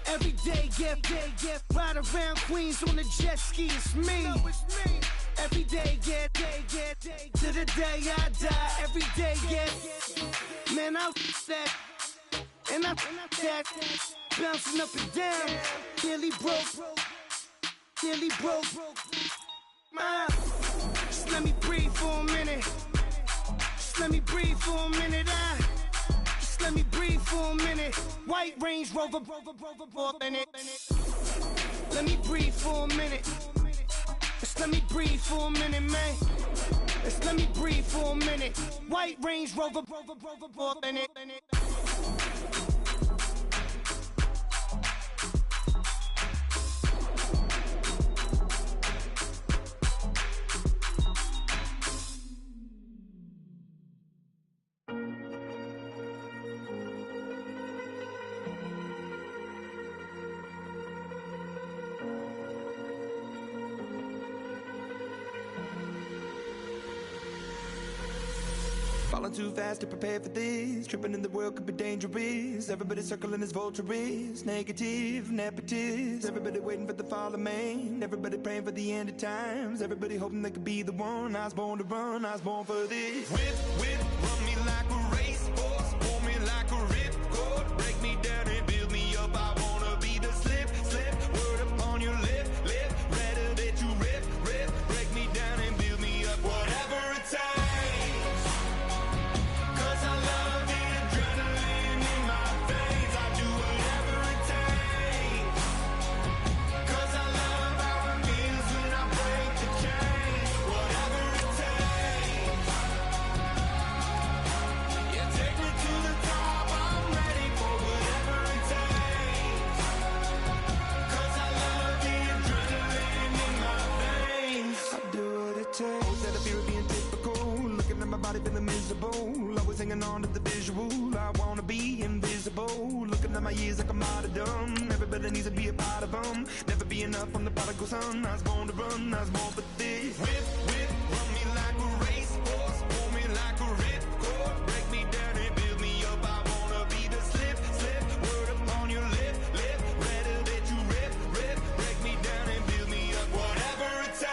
Every day, get ride around Queens on a jet ski, it's me. Every day, get to the day I die. Every day, get, man, I that, and I that, bouncing up and down, nearly broke. Just let me breathe for a minute. Just let me breathe for a minute. Just let me breathe for a minute. White Range Rover, in it. Let me breathe for a minute. Just let me breathe for a minute, man. Just let me breathe for a minute. White Range Rover, in it. Falling too fast to prepare for this. Tripping in the world could be dangerous. Everybody circling as vultures. Negative, nepotist. Everybody waiting for the fall of man. Everybody praying for the end of times. Everybody hoping they could be the one. I was born to run, I was born for this. Whip, run me like a racehorse. Pull me like a ripcord. Break me down and build me up. I wanna be the slip. Word upon your lip. Rather that you rip. Break me down and build me up. Whatever it takes. Feeling miserable, always hanging on to the visual. I wanna be invisible, looking at my years like I'm out of dumb. Everybody needs to be a part of them. Never be enough from the prodigal son. I was born to run, I was born for this. Whip, run me like a racehorse. Pull me like a ripcord. Break me down and build me up. I wanna be the slip. Word upon your lip. Rather that you rip. Break me down and build me up. Whatever it takes.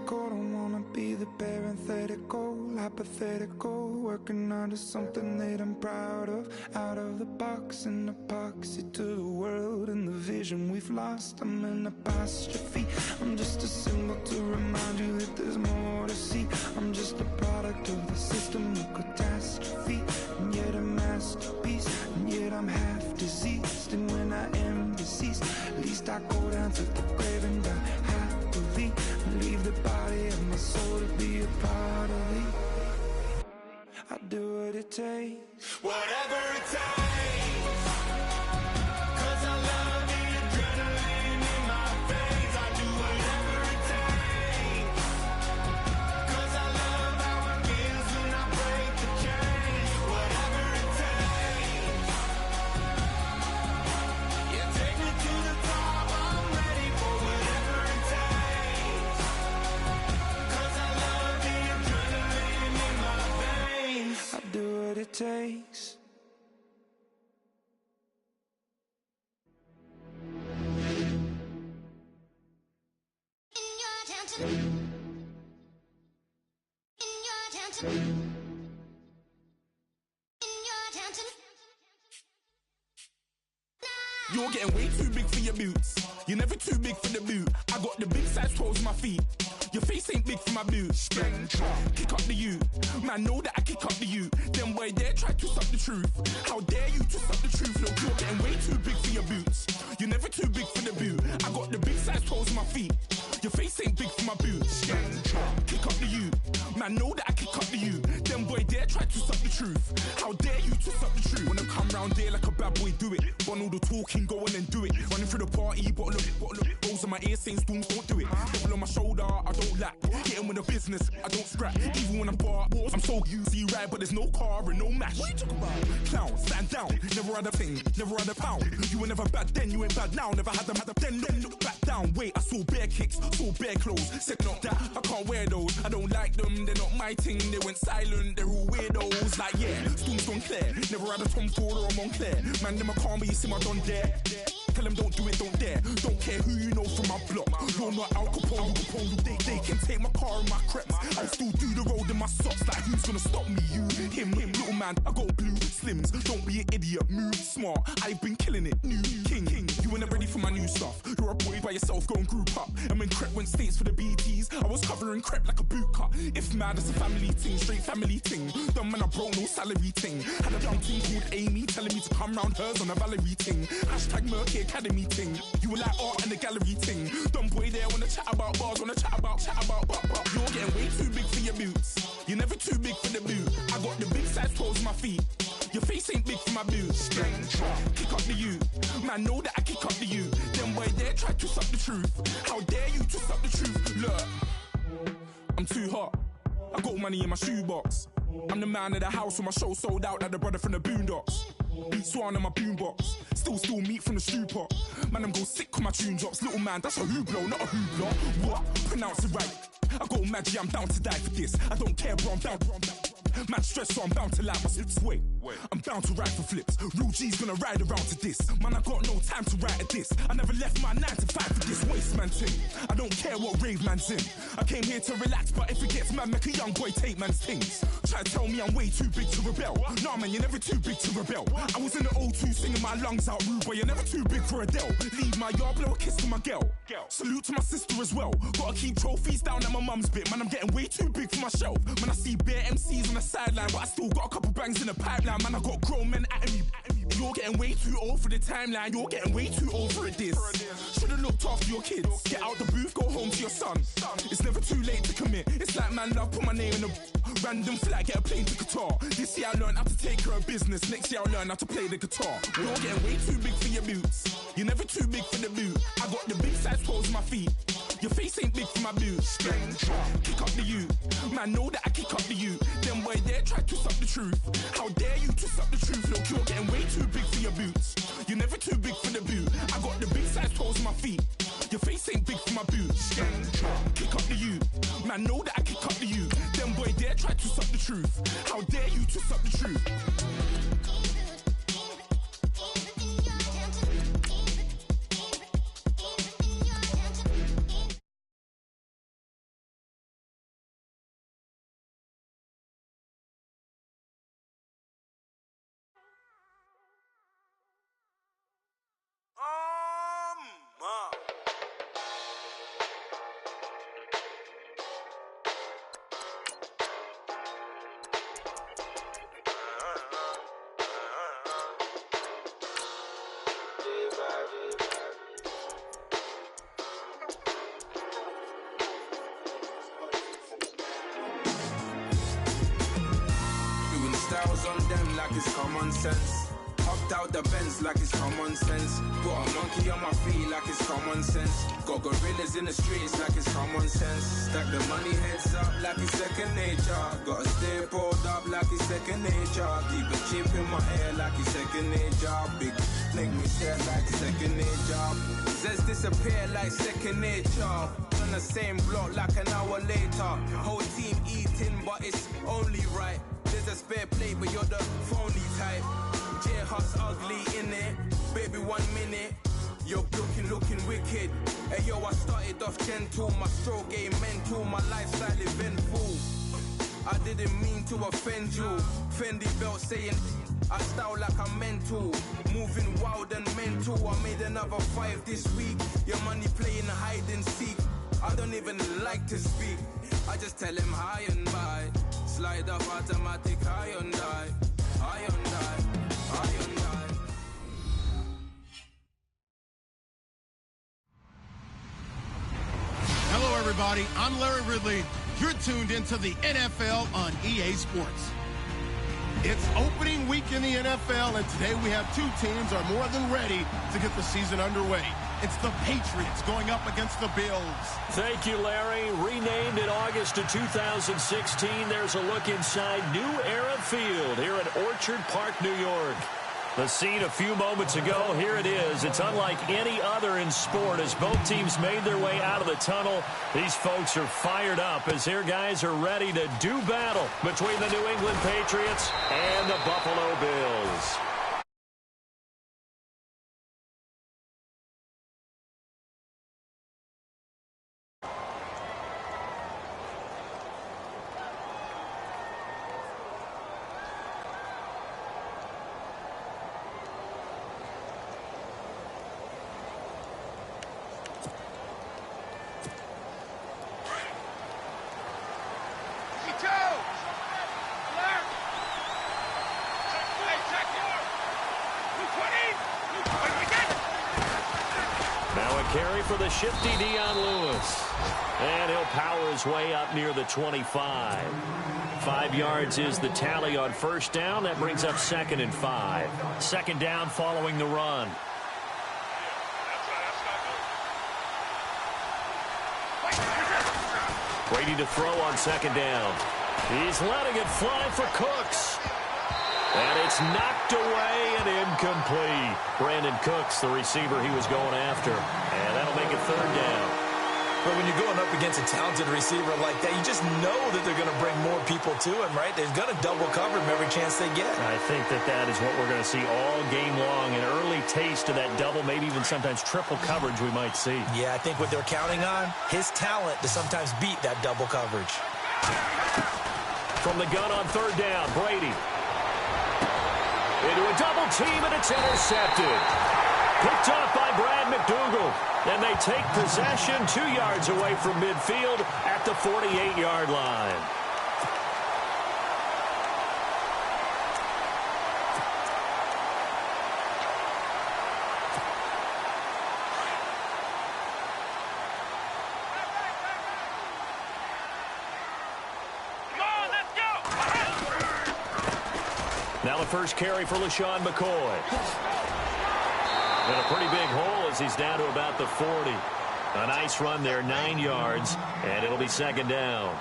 Don't wanna be the parenthetical, hypothetical, working on to something that I'm proud of. Out of the box, an epoxy to the world and the vision we've lost. I'm an apostrophe, I'm just a symbol to remind you that there's more to see. I'm just a product of the system of catastrophe, and yet a masterpiece, and yet I'm half diseased. And when I am deceased, at least I go down to the grave and die happily. Leave the body of my soul to be a part of me. I do what it takes, whatever it takes. Cause I love the adrenaline in my veins. I do whatever it takes. Cause I love how it feels when I break the chains. Whatever it takes. Yeah, take me to the top. I'm ready for whatever it takes. Cause I love the adrenaline in my veins. I do what it takes. You're getting way too big for your boots. You're never too big for the boot. I got the big size toes on my feet. Your face ain't big for my boots. Kick up the you. Man, know that I kick up the you. Them boy there try to suck the truth. How dare you to suck the truth? Look, you're getting way too big for your boots. You're never too big for the boot. I got the big size toes on my feet. Your face ain't big for my boots. Kick up the you. Man, know that I kick up the you. Them boy there try to suck the truth. truth. How dare you twist up the truth? When I come round there like a bad boy, do it. Want all the talking, go on and do it. Running through the party, bottle of rolls on my ear, saying storms, don't do it. Double on my shoulder, I don't lack. Getting with the business, I don't scrap. Even when I'm bar, I'm so easy right, but there's no car and no match. What you talking about? Clown, stand down. Never had a thing, never had a pound. You were never bad then, you ain't bad now. Never had them, then look back down. Wait, I saw bare kicks, saw bare clothes. Said not that, I can't wear those. I don't like them, they're not my thing. They went silent, they're all weirdos. Like yeah, storms gone clear. Never had a Tom Ford or a Montclair. Man, them a calm, but you see my done there. Tell them don't do it, don't dare. Don't care who you know from my block. You're not Al Capone. They can take my car and my creps. I'll still do the road in my socks. Like who's gonna stop me? You, him, little man. I got blue slims. Don't be an idiot. Move smart. I've been killing it. New king. You ain't ready for my new stuff. You're a boy by yourself. Go and group up. And when Crep went states for the BTs, I was covering Crep like a boot cut. If mad, it's a family thing. Straight family thing. Dumb man, I broke no salary thing. Had a young thing called Amy telling me to come round hers on a Valerie thing. Hashtag Murky Academy thing. You were like art and the gallery thing. Dumb boy there wanna chat about bars, wanna chat about. You're getting way too big for your boots. You're never too big for the boot. I got the big size toes on my feet. Your face ain't big for my boots. Kick up the you. Man, know that I kick up the you. Them boy there try to twist up the truth. How dare you twist up the truth? Look, I'm too hot. I got money in my shoebox. I'm the man of the house when my show sold out like the brother from the Boondocks. Beat Swan in my boombox. Still meat from the stew pot. Man, I'm go sick when my tune drops. Little man, that's a hooplo, not a hoopla. What? Pronounce it right. I got magic, I'm down to die for this. I don't care, bro, I'm down. Man stressed, so I'm bound to like my slips. Wait, I'm bound to ride for flips. Real G's gonna ride around to this. Man, I got no time to write at this. I never left my 9 to 5 for this waste man thing. I don't care what rave man's in. I came here to relax, but if it gets mad, make a young boy take man's things. Try to tell me I'm way too big to rebel. Nah, man, you're never too big to rebel. I was in the O2 singing my lungs out, rude, but you're never too big for Adele. Leave my yard, blow a kiss to my girl. Salute to my sister as well. Gotta keep trophies down at my mum's bit. Man, I'm getting way too big for my shelf. Man, I see bare MCs on the sideline, but I still got a couple bangs in the pipeline. Man, I got grown men at me. You're getting way too old for the timeline. You're getting way too old for a diss. Should've looked after your kids. Get out the booth, go home to your son. It's never too late to commit. It's like man love, put my name in a random flat, get a plane to Qatar. This year I learned how to take care of business. Next year I'll learn how to play the guitar. You're getting way too big for your boots. You're never too big for the boot. I got the big size toes on my feet. Your face ain't big for my boots. Kick up the you. Man, know that I kick up the you. Them boy there try to twist up the truth. How dare you twist up the truth? Look, you're getting way too big for your boots. You're never too big for the boot. I got the big size toes on my feet. Your face ain't big for my boots. Kick up the you. Man, know that I kick up the you. Them boy there try to twist up the truth. How dare you twist up the truth? Styles on them like it's common sense. Hopped out the Benz like it's common sense. Put a monkey on my feet like it's common sense. Got gorillas in the streets like it's common sense. Stack the money heads up like it's second nature. Gotta stay pulled up like it's second nature. Keep a chip in my hair like it's second nature. Big make me stare like second nature. Says disappear like second nature. On the same block like an hour later. Whole team eating but it's only right. There's a spare plate, but you're the phony type. J-Hut's ugly, innit? Baby, 1 minute. You're looking wicked. Hey, yo, I started off gentle. My stroke game mental. My lifestyle eventful. I didn't mean to offend you. Fendi belt saying I style like I'm mental. Moving wild and mental. I made another 5 this week. Your money playing hide and seek. I don't even like to speak. I just tell him hi and bye. Slide off automatic, high on die. High on die. High on die. Hello, everybody. I'm Larry Ridley. You're tuned into the NFL on EA Sports. It's opening week in the NFL, and today we have two teams are more than ready to get the season underway. It's the Patriots going up against the Bills. Thank you, Larry. Renamed in August of 2016, there's a look inside New Era Field here at Orchard Park, New York. The scene a few moments ago, here it is. It's unlike any other in sport as both teams made their way out of the tunnel. These folks are fired up as their guys are ready to do battle between the New England Patriots and the Buffalo Bills. Carry for the shifty Dion Lewis. And he'll power his way up near the 25. 5 yards is the tally on first down. That brings up 2nd and 5. Second down following the run. Brady to throw on 2nd down. He's letting it fly for Cooks. And it's knocked away and incomplete. Brandon Cooks, the receiver he was going after. And that'll make it 3rd down. But when you're going up against a talented receiver like that, you just know that they're going to bring more people to him, right? They're going to double cover him every chance they get. I think that is what we're going to see all game long. An early taste of that double, maybe even sometimes triple coverage we might see. Yeah, I think what they're counting on, his talent to sometimes beat that double coverage. From the gun on 3rd down, Brady. Into a double team, and it's intercepted. Picked off by Brad McDougal. And they take possession 2 yards away from midfield at the 48-yard line. Now the first carry for LaShawn McCoy. And a pretty big hole as he's down to about the 40. A nice run there, 9 yards, and it'll be 2nd down.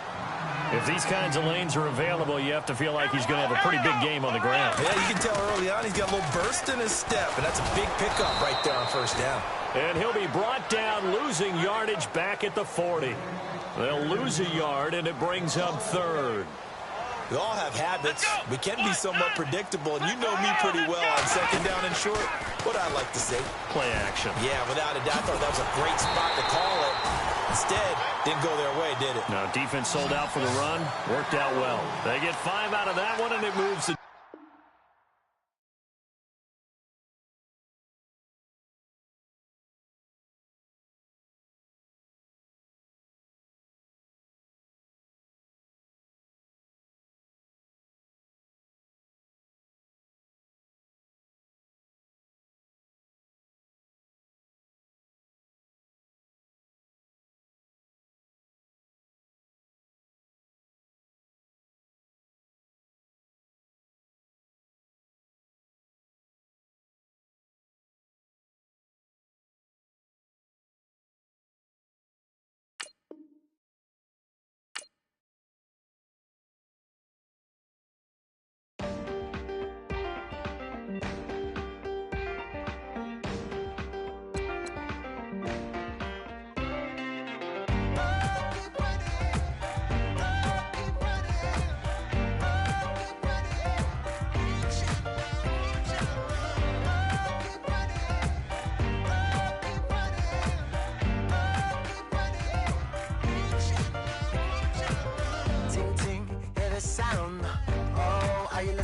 If these kinds of lanes are available, you have to feel like he's going to have a pretty big game on the ground. Yeah, you can tell early on he's got a little burst in his step, and that's a big pickup right there on 1st down. And he'll be brought down, losing yardage back at the 40. They'll lose a yard, and it brings up 3rd. We all have habits. We can be somewhat predictable, and you know me pretty well on 2nd down and short. What I like to say. Play action. Yeah, without a doubt, I thought that was a great spot to call it. Instead, didn't go their way, did it? No, defense sold out for the run. Worked out well. They get 5 out of that one, and it moves the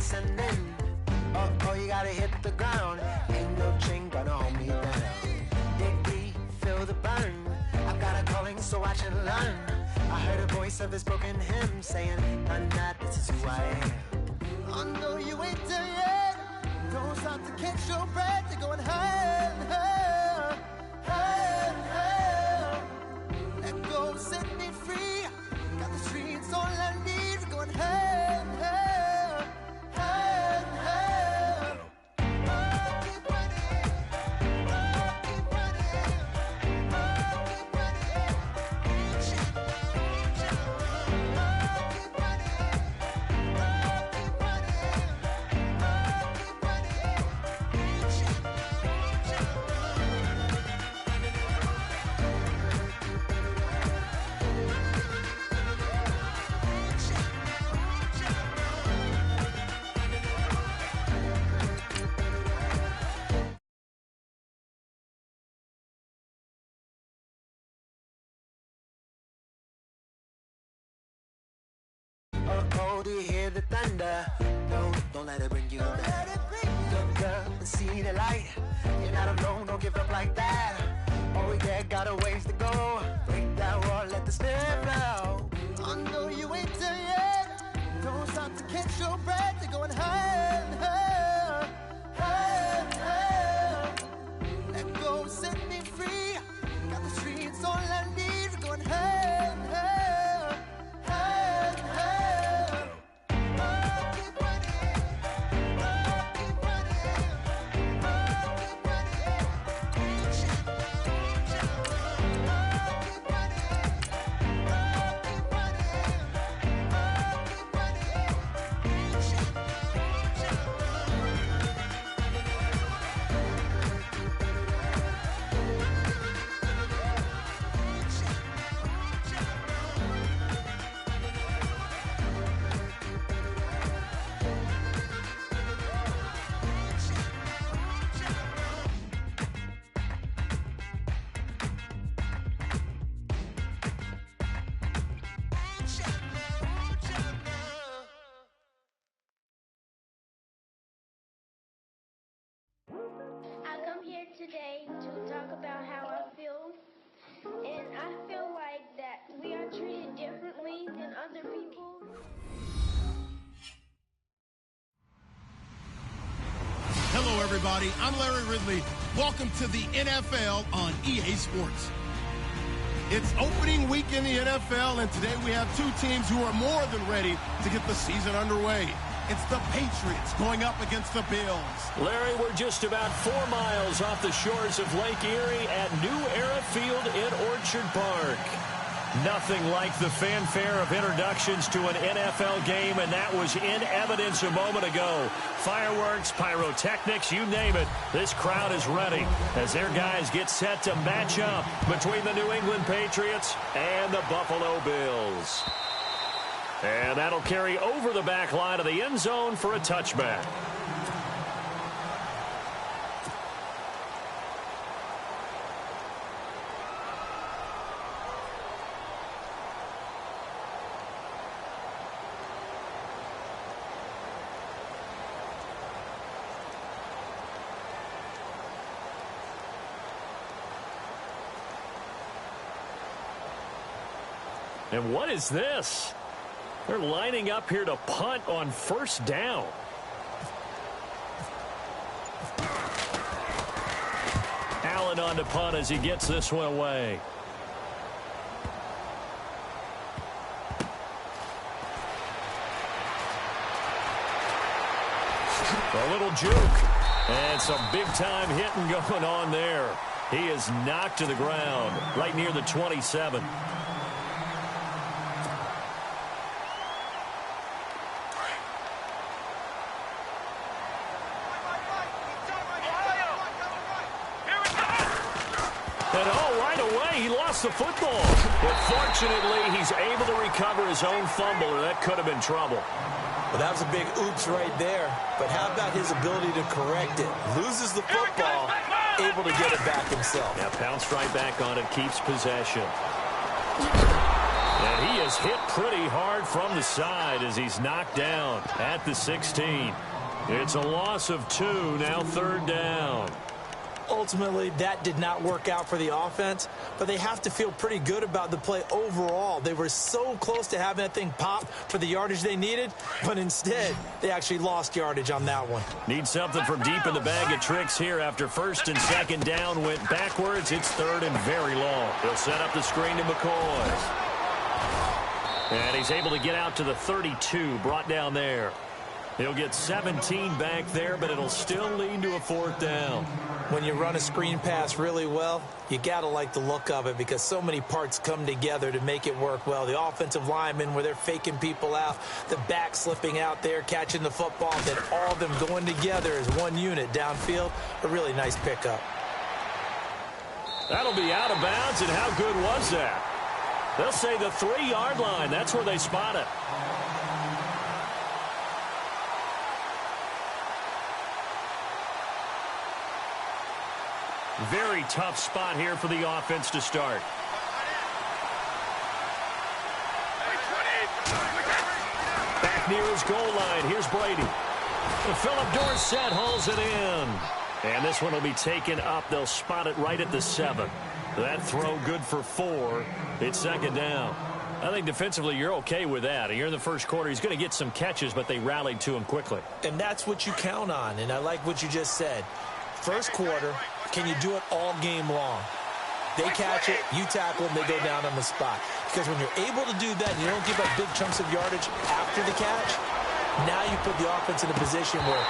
listening. Oh, you gotta hit the ground. Ain't no chain gonna hold me down. Dig deep, feel the burn. I've got a calling, so I should learn. I heard a voice of this broken hymn saying, "I'm not, this is who I am." I know you ain't there yet. Don't stop to catch your breath. You're going higher and higher, higher and higher. Let go, set me free. Got the streets all I need. Going higher and higher, higher. Oh, do you hear the thunder? No, don't let it bring you down. Look up and see the light. You're not alone, don't give up like that. Oh, yeah, got a ways to go. Break that wall, let the spirit flow. I know you ain't there yet. Don't stop to catch your breath. You're going higher and higher, higher and higher. Let go, set me free. Got the streets all I need. We're going higher and higher, higher and higher. Oh, keep running. Oh, keep running. Oh, keep running. I come here today to talk about how I feel, and I feel like that we are treated differently than other people. Hello, everybody. I'm Larry Ridley. Welcome to the NFL on EA Sports. It's opening week in the NFL, and today we have two teams who are more than ready to get the season underway. It's the Patriots going up against the Bills. Larry, we're just about 4 miles off the shores of Lake Erie at New Era Field in Orchard Park. Nothing like the fanfare of introductions to an NFL game, and that was in evidence a moment ago. Fireworks, pyrotechnics, you name it. This crowd is ready as their guys get set to match up between the New England Patriots and the Buffalo Bills. And that'll carry over the back line of the end zone for a touchback. And what is this? They're lining up here to punt on first down. Allen on to punt as he gets this one away. A little juke. And some big-time hitting going on there. He is knocked to the ground right near the 27. The football, but fortunately he's able to recover his own fumble, or that could have been trouble. Well, that was a big oops right there, but how about his ability to correct it? Loses the football, able to get it back himself. Yeah, pounced right back on it, keeps possession. And he is hit pretty hard from the side as he's knocked down at the 16. It's a loss of 2, now third down. Ultimately, that did not work out for the offense, but they have to feel pretty good about the play overall. They were so close to having that thing pop for the yardage they needed, but instead, they actually lost yardage on that one. Need something from deep in the bag of tricks here after first and second down went backwards. It's third and very long. He'll set up the screen to McCoy. And he's able to get out to the 32, brought down there. He'll get 17 back there, but it'll still lead to a fourth down. When you run a screen pass really well, you got to like the look of it because so many parts come together to make it work well. The offensive linemen, where they're faking people out, the back slipping out there, catching the football, then all of them going together as one unit downfield. A really nice pickup. That'll be out of bounds, and how good was that? They'll say the 3-yard line. That's where they spot it. Very tough spot here for the offense to start. Back back near his goal line. Here's Brady. And Philip Dorsett hauls it in. And this one will be taken up. They'll spot it right at the 7. That throw good for 4. It's second down. I think defensively you're okay with that. You're in the first quarter. He's going to get some catches, but they rallied to him quickly. And that's what you count on, and I like what you just said. First quarter, can you do it all game long? They catch it, you tackle them, they go down on the spot. Because when you're able to do that and you don't give up big chunks of yardage after the catch, now you put the offense in a position where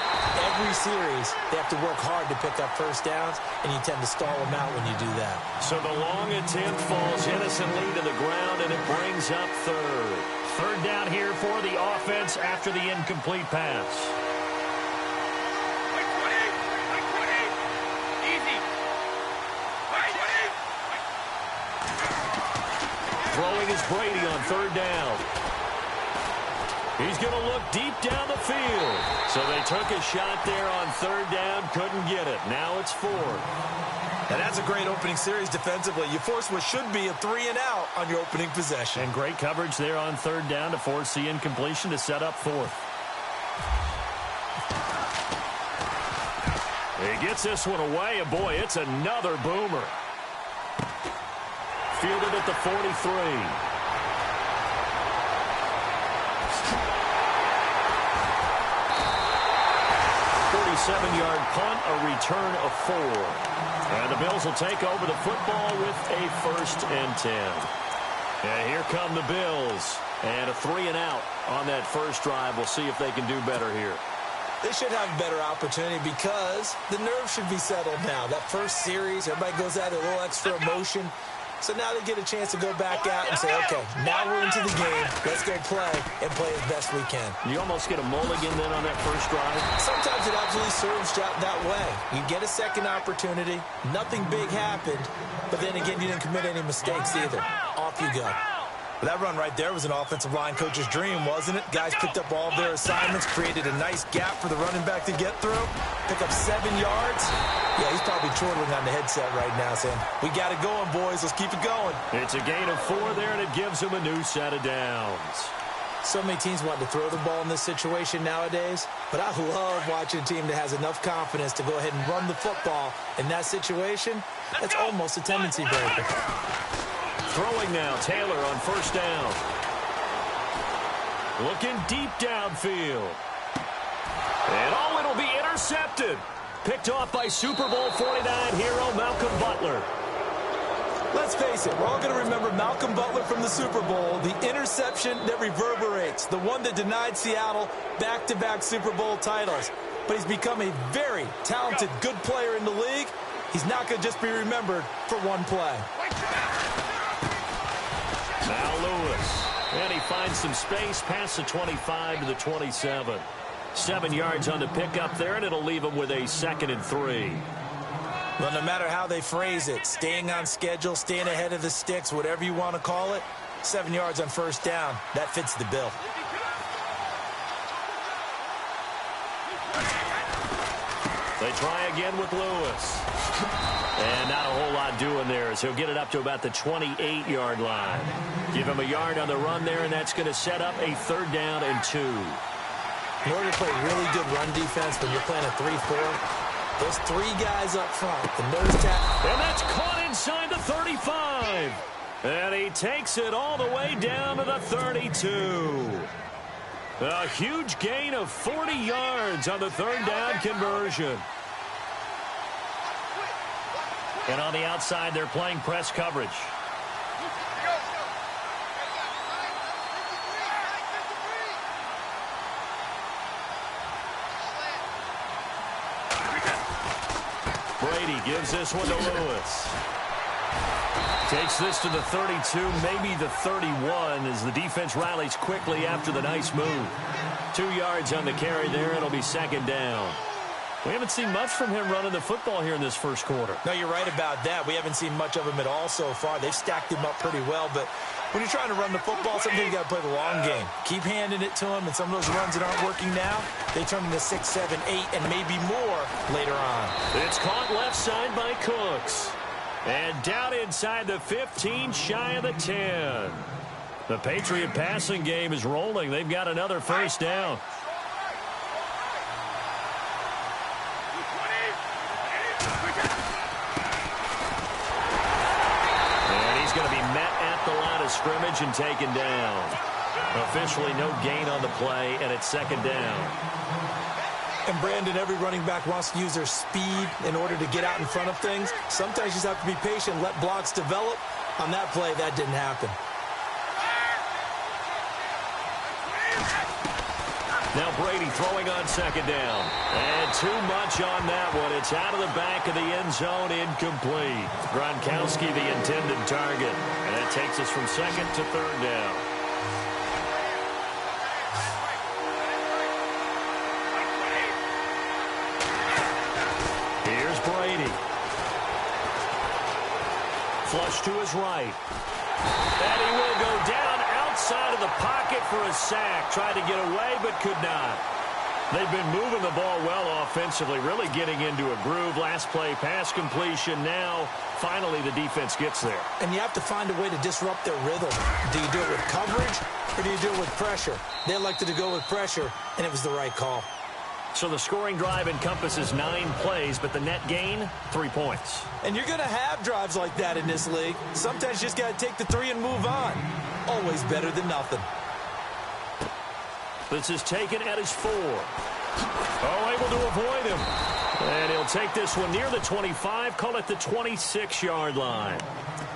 every series they have to work hard to pick up first downs, and you tend to stall them out when you do that. So the long attempt falls innocently to the ground, and it brings up third. Third down here for the offense after the incomplete pass. Throwing is Brady on third down. He's going to look deep down the field. So they took a shot there on third down, couldn't get it. Now it's 4. And that's a great opening series defensively. You force what should be a 3-and-out on your opening possession. And great coverage there on third down to force the incompletion to set up 4th. He gets this one away, and boy, it's another boomer. Fielded at the 43. 47-yard punt, a return of 4. And the Bills will take over the football with a 1st and 10. And here come the Bills. And a 3-and-out on that first drive. We'll see if they can do better here. They should have a better opportunity because the nerves should be settled now. That first series, everybody goes out a little extra emotion. So now they get a chance to go back out and say, okay, now we're into the game. Let's go play and play as best we can. You almost get a mulligan then on that first drive? Sometimes it absolutely serves that way. You get a second opportunity. Nothing big happened. But then again, you didn't commit any mistakes either. Off you go. Well, that run right there was an offensive line coach's dream, wasn't it? Guys picked up all of their assignments, created a nice gap for the running back to get through, pick up 7 yards. Yeah, he's probably chortling on the headset right now saying, we got it going, boys. Let's keep it going. It's a gain of 4 there, and it gives him a new set of downs. So many teams want to throw the ball in this situation nowadays, but I love watching a team that has enough confidence to go ahead and run the football in that situation. That's almost a tendency breaker. Throwing now, Taylor on first down. Looking deep downfield. And oh, it'll be intercepted. Picked off by Super Bowl 49 hero Malcolm Butler. Let's face it, we're all going to remember Malcolm Butler from the Super Bowl, the interception that reverberates, the one that denied Seattle back-to-back Super Bowl titles. But he's become a very talented, good player in the league. He's not going to just be remembered for one play. Now Lewis, and he finds some space past the 25 to the 27. 7 yards on the pickup there, and it'll leave him with a 2nd and 3. Well, no matter how they phrase it, staying on schedule, staying ahead of the sticks, whatever you want to call it, 7 yards on first down, that fits the bill. They try again with Lewis. And not a whole lot doing there as he'll get it up to about the 28-yard line. Give him a yard on the run there, and that's going to set up a 3rd down and 2. In order to play really good run defense when you're playing a 3-4, those 3 guys up front, the nose tackle. And that's caught inside the 35. And he takes it all the way down to the 32. A huge gain of 40 yards on the 3rd down conversion. And on the outside, they're playing press coverage. Brady gives this one to Lewis. Takes this to the 32, maybe the 31, as the defense rallies quickly after the nice move. 2 yards on the carry there. It'll be 2nd down. We haven't seen much from him running the football here in this first quarter. No, you're right about that. We haven't seen much of him at all so far. They've stacked him up pretty well, but when you're trying to run the football, sometimes you got to play the long game. Keep handing it to him, and some of those runs that aren't working now, they turn into 6, 7, 8, and maybe more later on. It's caught left side by Cooks. And down inside the 15, shy of the 10. The Patriot passing game is rolling. They've got another first down. And he's going to be met at the line of scrimmage and taken down. Officially no gain on the play, and it's second down. And Brandon, every running back wants to use their speed in order to get out in front of things. Sometimes you just have to be patient, let blocks develop. On that play, that didn't happen. Now Brady throwing on second down. And too much on that one. It's out of the back of the end zone, incomplete. Gronkowski the intended target. And that takes us from second to third down. Here's Brady. Flush to his right. And he will go down outside of the pocket for a sack. Tried to get away, but could not. They've been moving the ball well offensively, really getting into a groove. Last play, pass completion. Now, finally, the defense gets there. And you have to find a way to disrupt their rhythm. Do you do it with coverage, or do you do it with pressure? They elected to go with pressure, and it was the right call. So the scoring drive encompasses 9 plays, but the net gain, 3 points. And you're going to have drives like that in this league. Sometimes you just got to take the 3 and move on. Always better than nothing. This is taken at his 4. Oh, able to avoid him. And he'll take this one near the 25, call it the 26-yard line.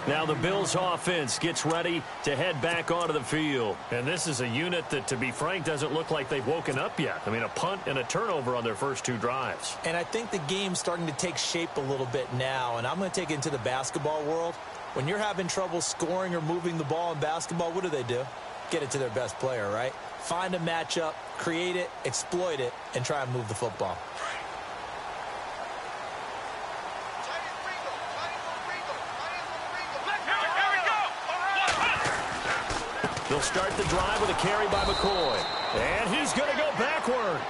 Now the Bills offense gets ready to head back onto the field. And this is a unit that, to be frank, doesn't look like they've woken up yet. I mean, a punt and a turnover on their first 2 drives. And I think the game's starting to take shape a little bit now. And I'm going to take it into the basketball world. When you're having trouble scoring or moving the ball in basketball, what do? Get it to their best player, right? Find a matchup, create it, exploit it, and try and move the football. They'll start the drive with a carry by McCoy. And he's going to go backward.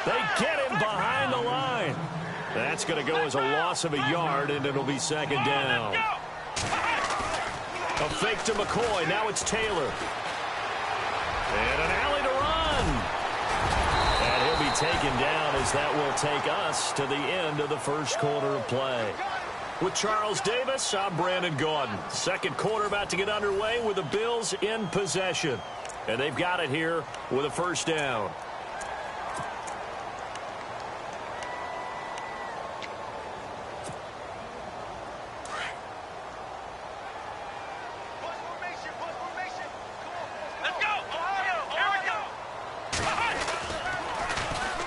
They get him behind the line. That's going to go as a loss of a yard, and it'll be second down. A fake to McCoy. Now it's Taylor. And an alley to run. And he'll be taken down as that will take us to the end of the first quarter of play. With Charles Davis, I'm Brandon Gaudin. Second quarter about to get underway with the Bills in possession. And they've got it here with a first down.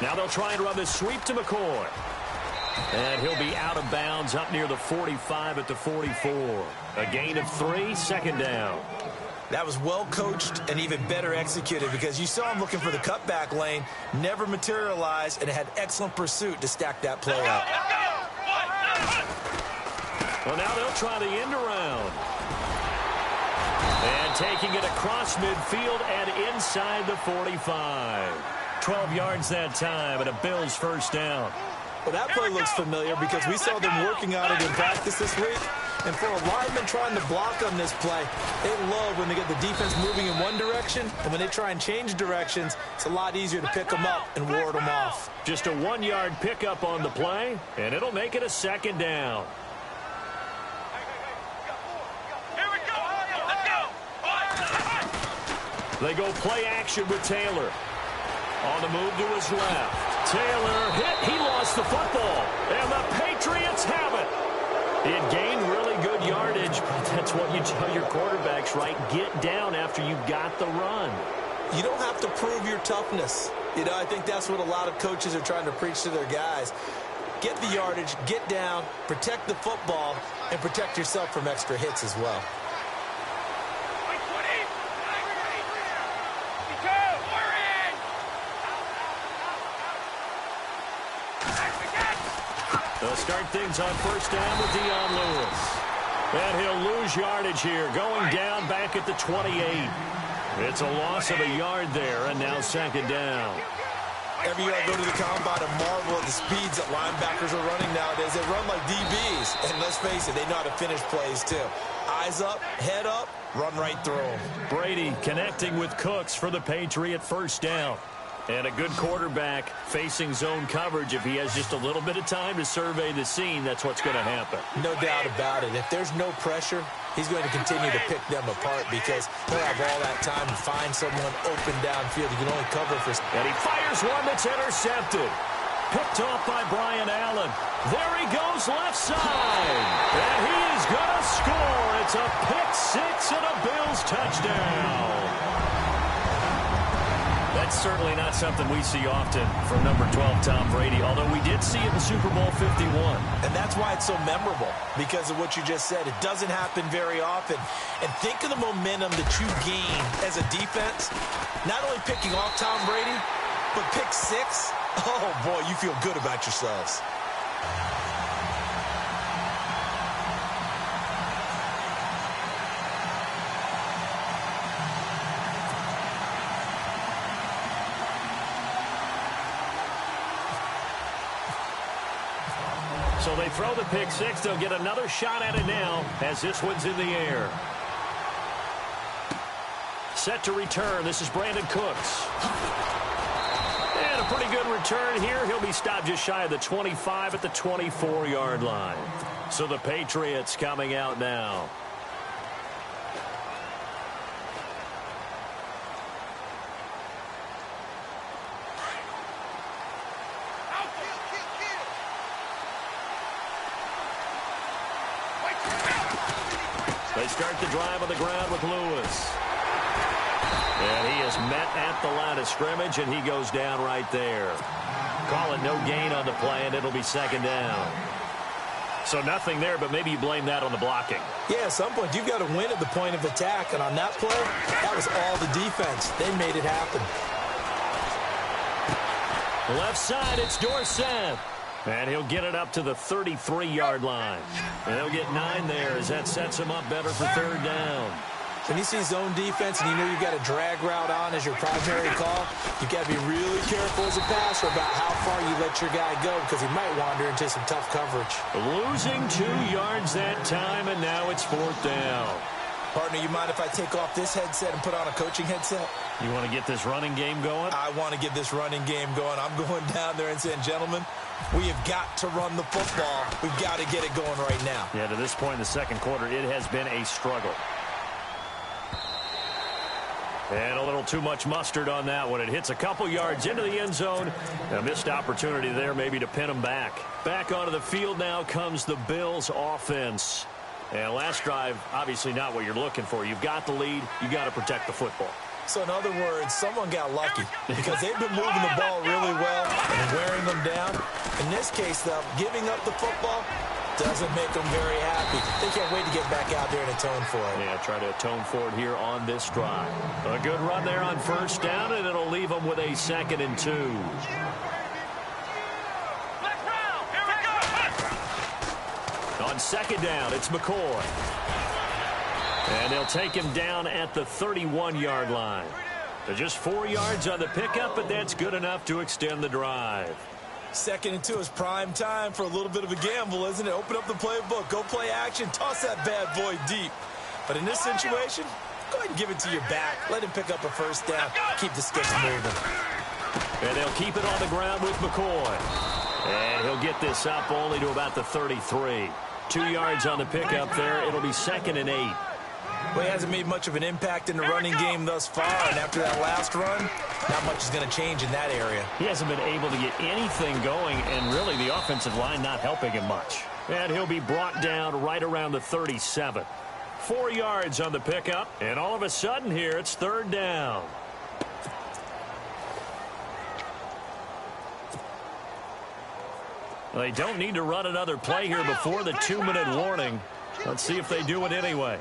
Now they'll try and run this sweep to McCoy. And he'll be out of bounds up near the 45 at the 44. A gain of 3, second down. That was well coached and even better executed because you saw him looking for the cutback lane, never materialized, and had excellent pursuit to stack that play up. Well, now they'll try the end around. And taking it across midfield and inside the 45. 12 yards that time and a Bills first down. Well, that play looks familiar because we saw them working on it in practice this week. And for a lineman trying to block on this play, they love when they get the defense moving in one direction. And when they try and change directions, it's a lot easier to pick them up and ward them off. Just a 1-yard pickup on the play, and it'll make it a second down. They go play action with Taylor. On the move to his left. Taylor hit. He lost the football. And the Patriots have it. It gained really good yardage, but that's what you tell your quarterbacks, right? Get down after you got the run. You don't have to prove your toughness. You know, I think that's what a lot of coaches are trying to preach to their guys. Get the yardage, get down, protect the football, and protect yourself from extra hits as well. They'll start things on first down with Dion Lewis. And he'll lose yardage here, going down back at the 28. It's a loss of a yard there, and now second down. Every year I go to the combine and marvel at the speeds that linebackers are running nowadays. They run like DBs. And let's face it, they know how to finish plays too. Eyes up, head up, run right through him. Brady connecting with Cooks for the Patriot first down. And a good quarterback facing zone coverage. If he has just a little bit of time to survey the scene, that's what's going to happen. No doubt about it. If there's no pressure, he's going to continue to pick them apart because he'll have all that time to find someone open downfield. He can only cover for... And he fires one that's intercepted. Picked off by Brian Allen. There he goes left side. And he is going to score. It's a pick six and a Bills touchdown. That's certainly not something we see often from number 12, Tom Brady, although we did see it in Super Bowl 51. And that's why it's so memorable, because of what you just said. It doesn't happen very often. And think of the momentum that you gain as a defense, not only picking off Tom Brady, but pick six. Oh, boy, you feel good about yourselves. So they throw the pick six. They'll get another shot at it now as this one's in the air. Set to return. This is Brandon Cooks. And a pretty good return here. He'll be stopped just shy of the 25 at the 24-yard line. So the Patriots coming out now. They start the drive on the ground with Lewis. And he is met at the line of scrimmage, and he goes down right there. Call it no gain on the play, and it'll be second down. So nothing there, but maybe you blame that on the blocking. Yeah, at some point, you've got to win at the point of attack. And on that play, that was all the defense. They made it happen. Left side, it's Dorsett. And he'll get it up to the 33-yard line. And he'll get 9 there as that sets him up better for third down. When you see zone defense and you know you've got a drag route on as your primary call, you've got to be really careful as a passer about how far you let your guy go because he might wander into some tough coverage. Losing 2 yards that time, and now it's fourth down. Partner, you mind if I take off this headset and put on a coaching headset? You want to get this running game going? I want to get this running game going. I'm going down there and saying, gentlemen, we have got to run the football. We've got to get it going right now. Yeah, to this point in the second quarter, it has been a struggle. And a little too much mustard on that one. It hits a couple yards into the end zone. A missed opportunity there maybe to pin them back. Back onto the field now comes the Bills offense. And last drive, obviously not what you're looking for. You've got the lead. You've got to protect the football. So in other words, someone got lucky because they've been moving the ball really well and wearing them down. In this case, though, giving up the football doesn't make them very happy. They can't wait to get back out there and atone for it. Yeah, try to atone for it here on this drive. A good run there on first down, and it'll leave them with a 2nd and 2. On second down, it's McCoy. And they'll take him down at the 31-yard line. They're just 4 yards on the pickup, but that's good enough to extend the drive. 2nd and 2 is prime time for a little bit of a gamble, isn't it? Open up the playbook, go play action, toss that bad boy deep. But in this situation, go ahead and give it to your back. Let him pick up a first down. Keep the sticks moving. And they'll keep it on the ground with McCoy. And he'll get this up only to about the 33. 2 yards on the pickup there. It'll be 2nd and 8. Well, he hasn't made much of an impact in the running game thus far, and after that last run, not much is going to change in that area. He hasn't been able to get anything going, and really the offensive line not helping him much. And he'll be brought down right around the 37. 4 yards on the pickup, and all of a sudden here it's third down. They don't need to run another play here before the 2-minute warning. Let's see if they do it anyway.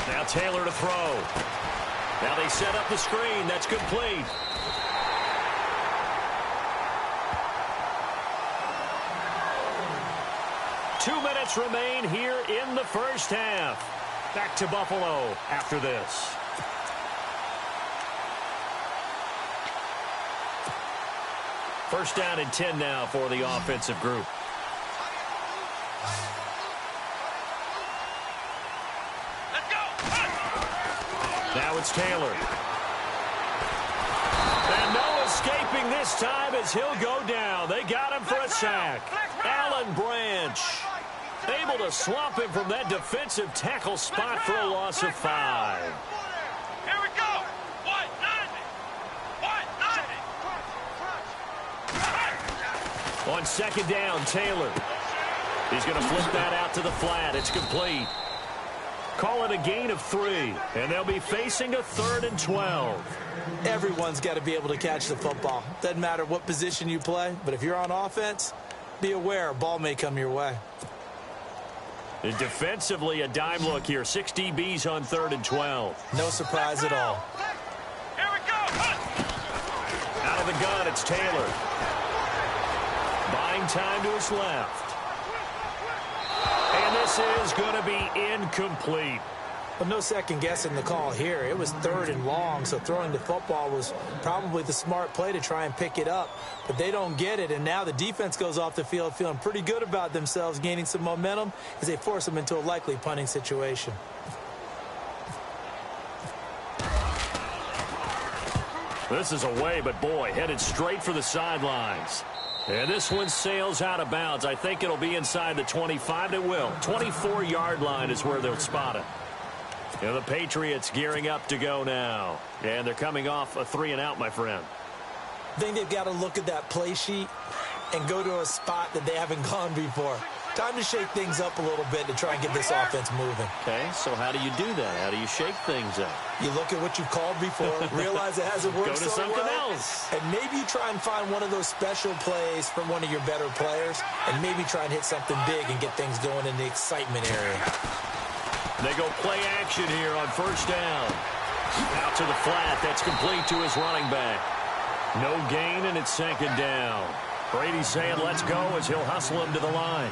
Now Taylor to throw. Now they set up the screen. That's complete. Two minutes remain here in the first half. Back to Buffalo after this. First down and 10 now for the offensive group. Now it's Taylor. And no escaping this time as he'll go down. They got him for a sack. Alan Branch able to swamp him from that defensive tackle spot for a loss of 5. Here we go. White 90. On second down, Taylor. He's going to flip that out to the flat. It's complete. Call it a gain of 3, and they'll be facing a 3rd and 12. Everyone's got to be able to catch the football. Doesn't matter what position you play, but if you're on offense, be aware a ball may come your way. And defensively, a dime look here. 6 DBs on 3rd and 12. No surprise at all. Here we go. Out of the gun, it's Taylor. Buying time to his left. And this is going to be incomplete. But no second guessing the call here. It was 3rd and long, so throwing the football was probably the smart play to try and pick it up. But they don't get it, and now the defense goes off the field feeling pretty good about themselves, gaining some momentum as they force them into a likely punting situation. This is away, but boy, headed straight for the sidelines. And this one sails out of bounds. I think it'll be inside the 25. It will. 24-yard line is where they'll spot it. And the Patriots gearing up to go now. And they're coming off a 3-and-out, my friend. I think they've got to look at that play sheet and go to a spot that they haven't gone before. Time to shake things up a little bit to try and get this offense moving. Okay, so how do you do that? How do you shake things up? You look at what you've called before, realize it hasn't worked Go to so something well, else. and maybe you try and find one of those special plays from one of your better players, and maybe try and hit something big and get things going in the excitement area. They go play action here on 1st down. Out to the flat. That's complete to his running back. No gain, and it's 2nd down. Brady saying let's go as he'll hustle him to the line.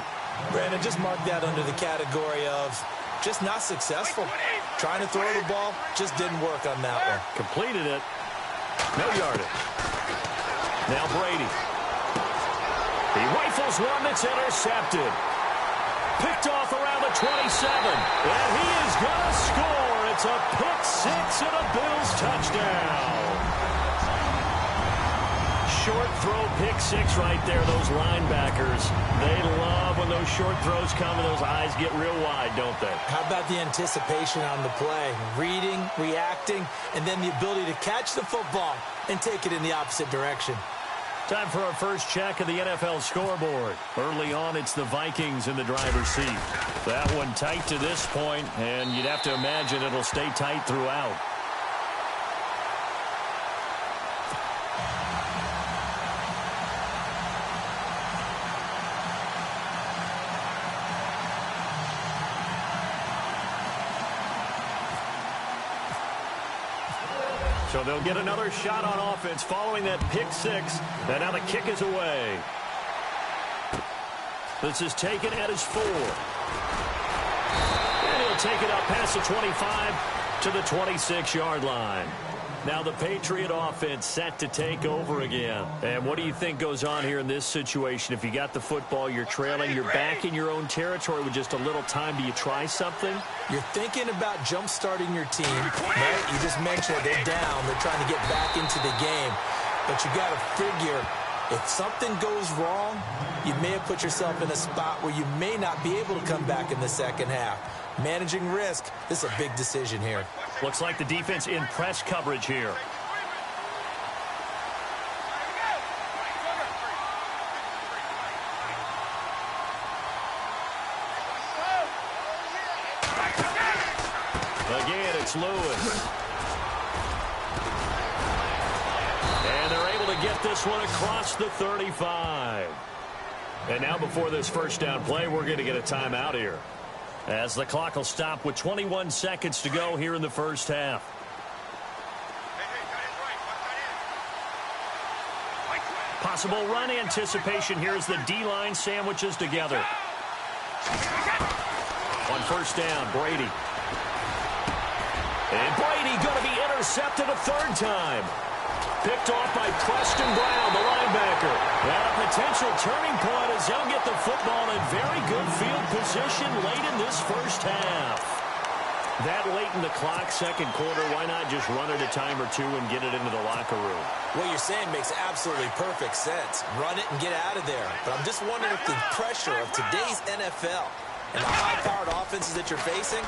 Brandon, just mark that under the category of just not successful. Trying to throw the ball just didn't work on that one. Completed it. No yardage. Now Brady. He rifles one that's intercepted. Picked off around the 27. And he is going to score. It's a pick 6 and a Bills touchdown. Short throw, pick 6 right there. Those linebackers, they love when those short throws come and those eyes get real wide, don't they? How about the anticipation on the play? Reading, reacting, and then the ability to catch the football and take it in the opposite direction. Time for our first check of the NFL scoreboard. Early on, it's the Vikings in the driver's seat. That one tight to this point, and you'd have to imagine it'll stay tight throughout. So they'll get another shot on offense following that pick 6. And now the kick is away. This is taken at his 4. And he'll take it up past the 25 to the 26-yard line. Now the Patriot offense set to take over again. And what do you think goes on here in this situation? If you got the football, you're trailing, you're back in your own territory with just a little time. Do you try something? You're thinking about jump-starting your team, right? You just mentioned they're down. They're trying to get back into the game. But you got to figure if something goes wrong, you may have put yourself in a spot where you may not be able to come back in the second half. Managing risk, this is a big decision here. Looks like the defense in press coverage here. Again, it's Lewis. And they're able to get this one across the 35. And now before this first down play, we're going to get a timeout here, as the clock will stop with 21 seconds to go here in the first half. Possible run anticipation here as the D-line sandwiches together. On first down, Brady. And Brady going to be intercepted a 3rd time. Picked off by Preston Brown, the linebacker. And a potential turning point as they'll get the football in very good field position late in this first half. That late in the clock, second quarter, why not just run it a time or two and get it into the locker room? What you're saying makes absolutely perfect sense. Run it and get out of there. But I'm just wondering if the pressure of today's NFL and the high-powered offenses that you're facing,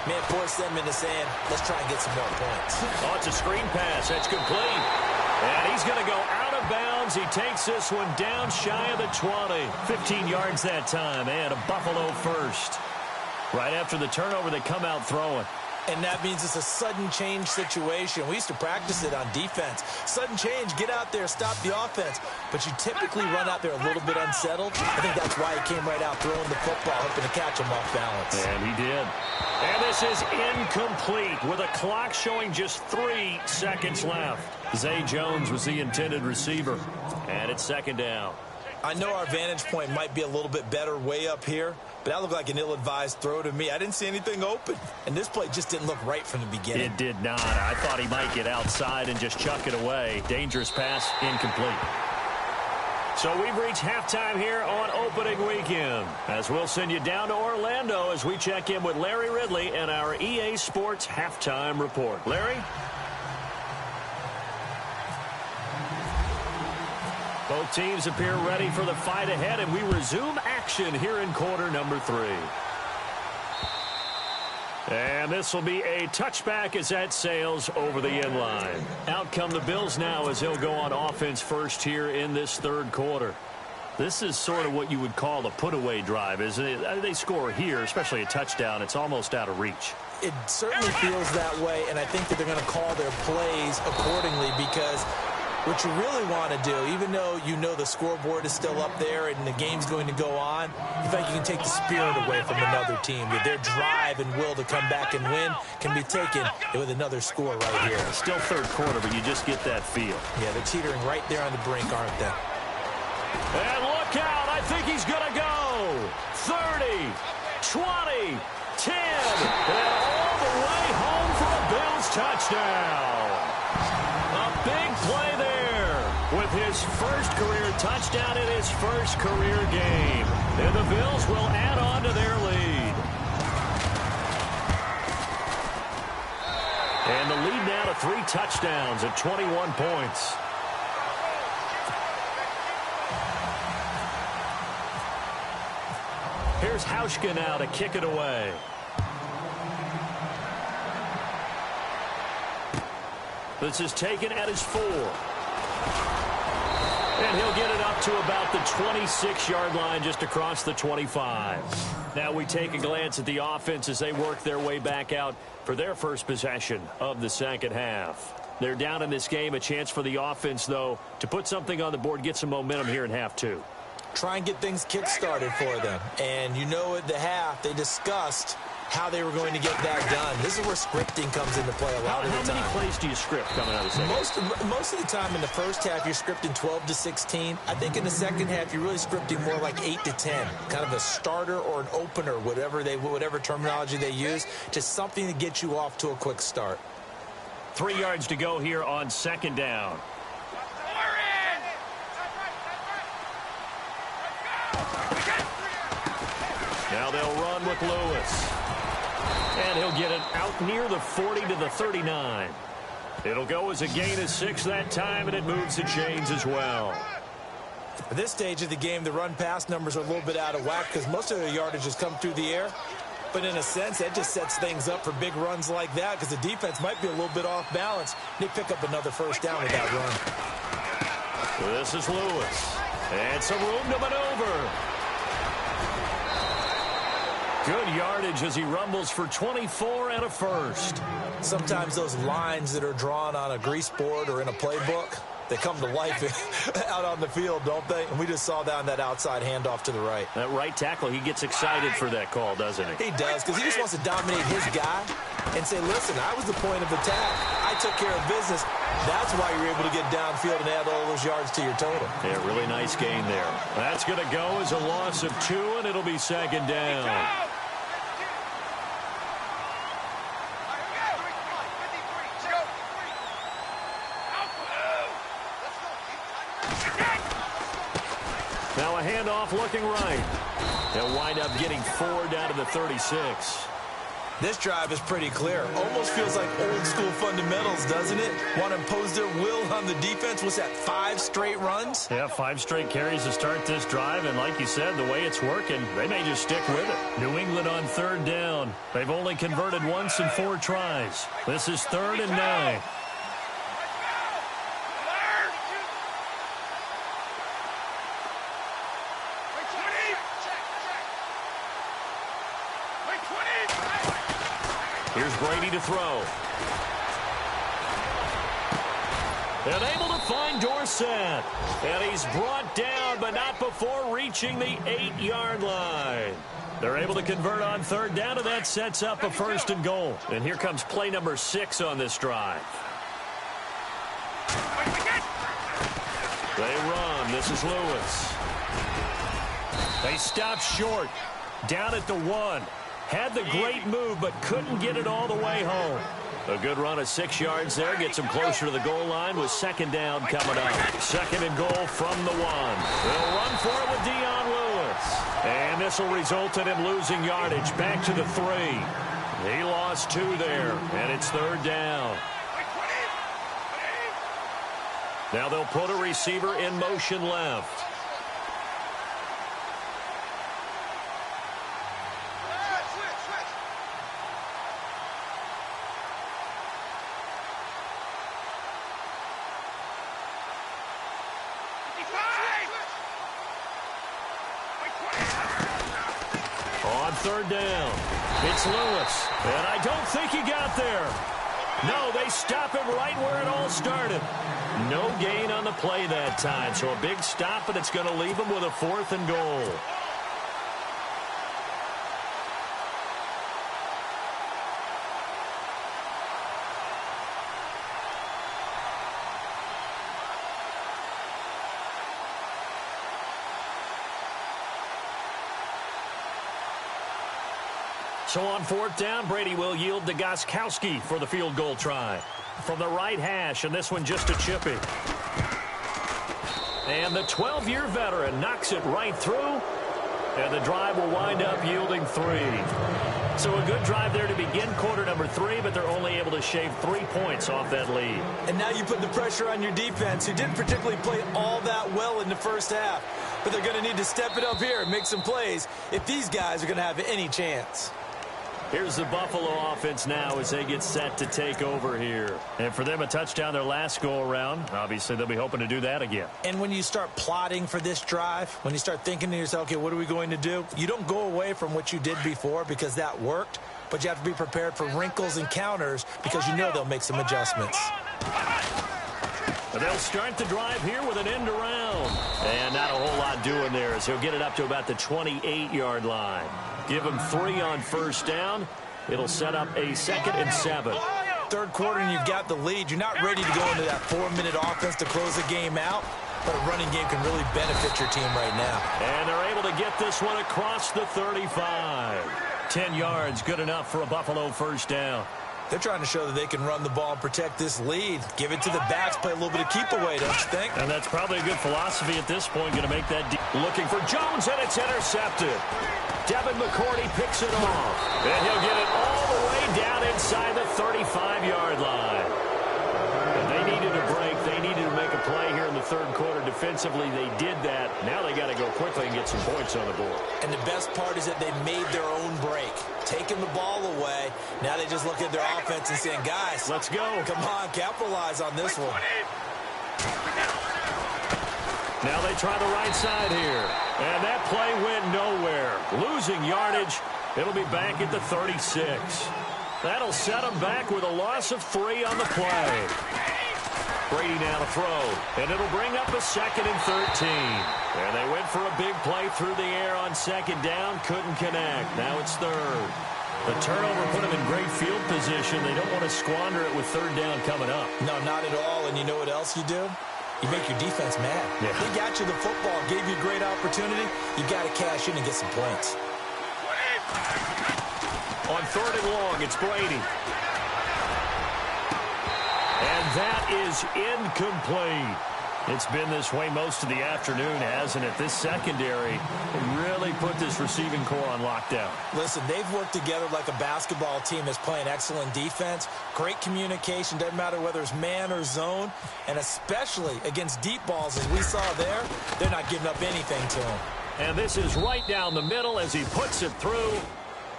man, force them into saying, let's try and get some more points. Oh, it's a screen pass. That's complete. And he's going to go out of bounds. He takes this one down shy of the 20. 15 yards that time, and a Buffalo first. Right after the turnover, they come out throwing. And that means it's a sudden change situation. We used to practice it on defense. Sudden change, get out there, stop the offense. But you typically run out there a little bit unsettled. I think that's why he came right out throwing the football, hoping to catch him off balance. And he did. And this is incomplete with a clock showing just 3 seconds left. Zay Jones was the intended receiver. And it's second down. I know our vantage point might be a little bit better way up here, but that looked like an ill-advised throw to me. I didn't see anything open, and this play just didn't look right from the beginning. It did not. I thought he might get outside and just chuck it away. Dangerous pass, incomplete. So we've reached halftime here on opening weekend, as we'll send you down to Orlando as we check in with Larry Ridley and our EA Sports halftime report. Larry? Both teams appear ready for the fight ahead, and we resume action here in quarter number 3. And this will be a touchback as that sails over the end line. Out come the Bills now as they'll go on offense first here in this third quarter. This is sort of what you would call a put-away drive, isn't it? They score here, especially a touchdown. It's almost out of reach. It certainly feels that way, and I think that they're going to call their plays accordingly because what you really want to do, even though you know the scoreboard is still up there and the game's going to go on, in fact, you can take the spirit away from another team. Their drive and will to come back and win can be taken with another score right here. Still third quarter, but you just get that feel. Yeah, they're teetering right there on the brink, aren't they? And look out. I think he's going to go. 30, 20, 10, and all the way home for a Bills touchdown. A big play there with his first career touchdown in his first career game. And the Bills will add on to their lead. And the lead now to 3 touchdowns at 21 points. Here's Hauschka now to kick it away. This is taken at his 4. And he'll get it up to about the 26-yard line, just across the 25. Now we take a glance at the offense as they work their way back out for their first possession of the second half. They're down in this game. A chance for the offense, though, to put something on the board, get some momentum here in half 2. Try and get things kick-started for them. And you know at the half, they discussed how they were going to get that done. This is where scripting comes into play a lot of the time. How many plays do you script coming out of the second? Most of the time in the first half, you're scripting 12 to 16. I think in the second half, you're really scripting more like 8 to 10. Kind of a starter or an opener, whatever terminology they use. Just something to get you off to a quick start. 3 yards to go here on second down. Now they'll run with Lewis. And he'll get it out near the 40 to the 39. It'll go as a gain of 6 that time, and it moves the chains as well. At this stage of the game, the run-pass numbers are a little bit out of whack because most of their yardage has come through the air. But in a sense, that just sets things up for big runs like that because the defense might be a little bit off balance. They pick up another first down with that run. This is Lewis. And some room to maneuver. Good yardage as he rumbles for 24 and a first. Sometimes those lines that are drawn on a grease board or in a playbook, they come to life out on the field, don't they? And we just saw that on that outside handoff to the right. That right tackle, he gets excited for that call, doesn't he? He does, because he just wants to dominate his guy and say, listen, I was the point of attack. I took care of business. That's why you're able to get downfield and add all those yards to your total. Yeah, really nice gain there. That's going to go as a loss of 2, and it'll be second down. Now a handoff looking right. They'll wind up getting 4 down to the 36. This drive is pretty clear. Almost feels like old school fundamentals, doesn't it? Want to impose their will on the defense. Was that 5 straight runs? Yeah, 5 straight carries to start this drive, and like you said, the way it's working, they may just stick with it. New England on 3rd down. They've only converted once in 4 tries. This is 3rd and 9. Here's Brady to throw. And able to find Dorsett. And he's brought down, but not before reaching the 8-yard line. They're able to convert on 3rd down, and that sets up a 1st and goal. And here comes play number 6 on this drive. They run. This is Lewis. They stop short. Down at the 1. Had the great move, but couldn't get it all the way home. A good run of 6 yards there. Gets him closer to the goal line with 2nd down coming up. 2nd and goal from the 1. They'll run for it with Dion Lewis. And this will result in him losing yardage. Back to the 3. He lost 2 there, and it's 3rd down. Now they'll put a receiver in motion left. On 3rd down, it's Lewis, and I don't think he got there. No, they stop him right where it all started. No gain on the play that time, so a big stop, and it's going to leave him with a 4th and goal. So on 4th down, Brady will yield to Gostkowski for the field goal try. From the right hash, and this one just a chippy. And the 12-year veteran knocks it right through. And the drive will wind up yielding 3. So a good drive there to begin quarter number 3, but they're only able to shave 3 points off that lead. And now you put the pressure on your defense, who didn't particularly play all that well in the first half. But they're going to need to step it up here and make some plays if these guys are going to have any chance. Here's the Buffalo offense now as they get set to take over here. And for them, a touchdown their last go-around. Obviously, they'll be hoping to do that again. And when you start plotting for this drive, when you start thinking to yourself, okay, what are we going to do? You don't go away from what you did before because that worked, but you have to be prepared for wrinkles and counters because you know they'll make some adjustments. And they'll start the drive here with an end around. And not a whole lot doing there as he'll get it up to about the 28-yard line. Give him 3 on 1st down. It'll set up a 2nd and 7. 3rd quarter and you've got the lead. You're not ready to go into that 4-minute offense to close the game out, but a running game can really benefit your team right now. And they're able to get this one across the 35. 10 yards, good enough for a Buffalo 1st down. They're trying to show that they can run the ball and protect this lead. Give it to the backs, play a little bit of keep away, don't you think? And that's probably a good philosophy at this point. Going to make that looking for Jones, and it's intercepted. Devin McCourty picks it off. And he'll get it all the way down inside the 35-yard line. And they needed a break. They needed to make a play here in the 3rd quarter. Defensively, they did that. Now they got to go quickly and get some points on the board. And the best part is that they made their own break. Taking the ball away. Now they just look at their offense and saying, guys, let's go. Come on, capitalize on this one. Now they try the right side here. And that play went nowhere. Losing yardage. It'll be back at the 36. That'll set them back with a loss of 3 on the play. Brady now to throw. And it'll bring up a 2nd and 13. And they went for a big play through the air on 2nd down. Couldn't connect. Now it's 3rd. The turnover put them in great field position. They don't want to squander it with 3rd down coming up. No, not at all. And you know what else you do? You make your defense mad. Yeah. They got you the football, gave you a great opportunity. You got to cash in and get some points. On 3rd and long, it's Brady. And that is incomplete. It's been this way most of the afternoon, hasn't it? This secondary really put this receiving core on lockdown. Listen, they've worked together like a basketball team that's playing excellent defense. Great communication, doesn't matter whether it's man or zone. And especially against deep balls, as we saw there, they're not giving up anything to him. And this is right down the middle as he puts it through.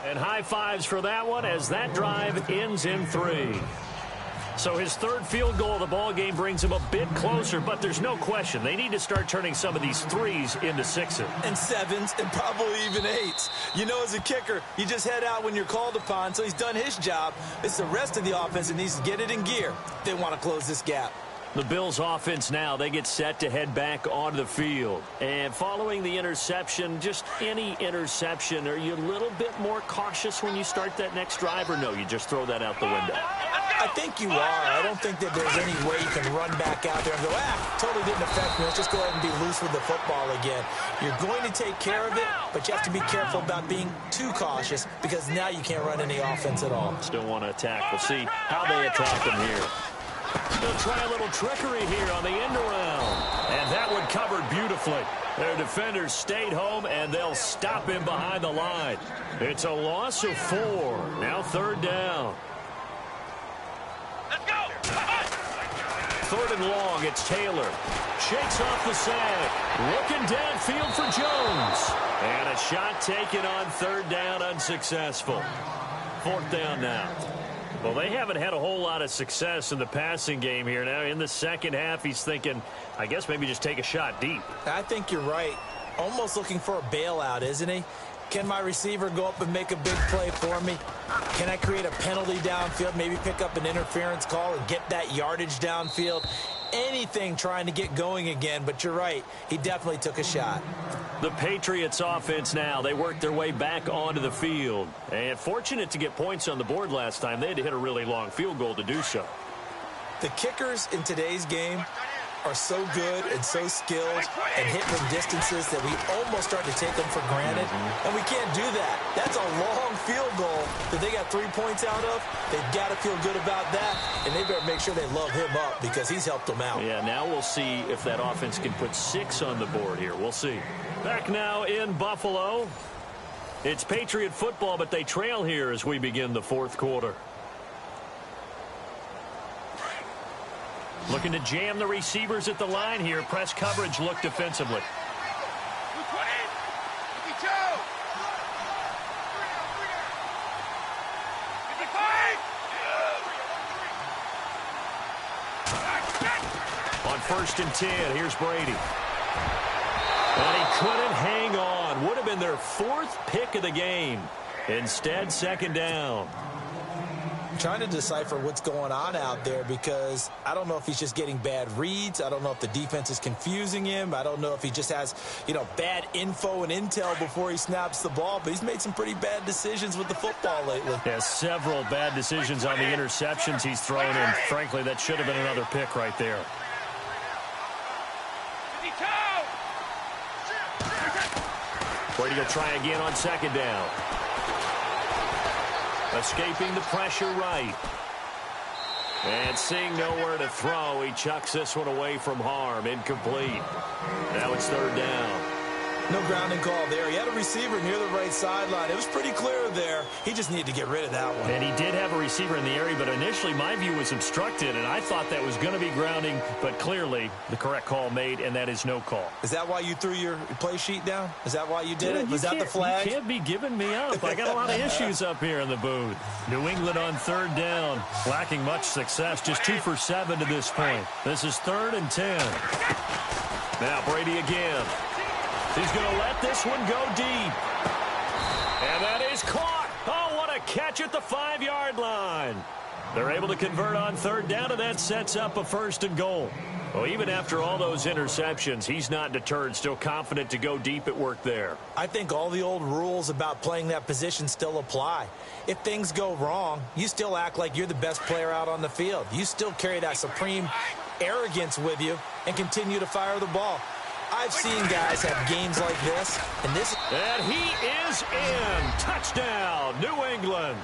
And high fives for that one as that drive ends in 3. So his third field goal of the ball game brings him a bit closer, but there's no question they need to start turning some of these 3s into 6s. And 7s and probably even 8s. You know, as a kicker, you just head out when you're called upon, so he's done his job. It's the rest of the offense that needs to get it in gear if they want to close this gap. The Bills offense now, they get set to head back onto the field. And following the interception, just any interception, are you a little bit more cautious when you start that next drive, or no, you just throw that out the window? I think you are. I don't think that there's any way you can run back out there and go, totally didn't affect me. Let's just go ahead and be loose with the football again. You're going to take care of it, but you have to be careful about being too cautious because now you can't run any offense at all. Still want to attack. We'll see how they attack them here. They'll try a little trickery here on the end around. And that one covered beautifully. Their defenders stayed home, and they'll stop him behind the line. It's a loss of 4. Now 3rd down. Let's go! 3rd and long, it's Taylor. Shakes off the sack. Looking downfield for Jones. And a shot taken on 3rd down, unsuccessful. 4th down now. Well, they haven't had a whole lot of success in the passing game here. Now, in the second half, he's thinking, I guess maybe just take a shot deep. I think you're right. Almost looking for a bailout, isn't he? Can my receiver go up and make a big play for me? Can I create a penalty downfield, maybe pick up an interference call and get that yardage downfield? Anything trying to get going again, but you're right. He definitely took a shot. The Patriots offense now, they worked their way back onto the field. And fortunate to get points on the board last time. They had to hit a really long field goal to do so. The kickers in today's game are so good and so skilled and hit from distances that we almost start to take them for granted. And we can't do that. That's a long field goal that they got 3 points out of. They've got to feel good about that, and they better make sure they love him up because he's helped them out. Yeah, now we'll see if that offense can put 6 on the board here. We'll see. Back now in Buffalo. It's Patriot football, but they trail here as we begin the 4th quarter. Looking to jam the receivers at the line here. Press coverage look defensively. On 1st and 10, here's Brady. And he couldn't hang on. Would have been their 4th pick of the game. Instead, 2nd down. Trying to decipher what's going on out there because I don't know if he's just getting bad reads. I don't know if the defense is confusing him. I don't know if he just has, bad info and intel before he snaps the ball. But he's made some pretty bad decisions with the football lately. Yeah, several bad decisions on the interceptions he's thrown, and frankly, that should have been another pick right there. Brady will try again on 2nd down. Escaping the pressure right. And seeing nowhere to throw, he chucks this one away from harm. Incomplete. Now it's 3rd down. No grounding call there. He had a receiver near the right sideline. It was pretty clear there. He just needed to get rid of that one. And he did have a receiver in the area, but initially my view was obstructed, and I thought that was going to be grounding, but clearly the correct call made, and that is no call. Is that why you threw your play sheet down? Is that why you did it? Was that the flag? You can't be giving me up. I got a lot of issues up here in the booth. New England on 3rd down, lacking much success, just 2 for 7 to this point. This is 3rd and 10. Now Brady again. He's going to let this one go deep. And that is caught. Oh, what a catch at the 5-yard line. They're able to convert on 3rd down, and that sets up a 1st and goal. Well, even after all those interceptions, he's not deterred, still confident to go deep at work there. I think all the old rules about playing that position still apply. If things go wrong, you still act like you're the best player out on the field. You still carry that supreme arrogance with you and continue to fire the ball. I've seen guys have games like this, and he is in. Touchdown, New England.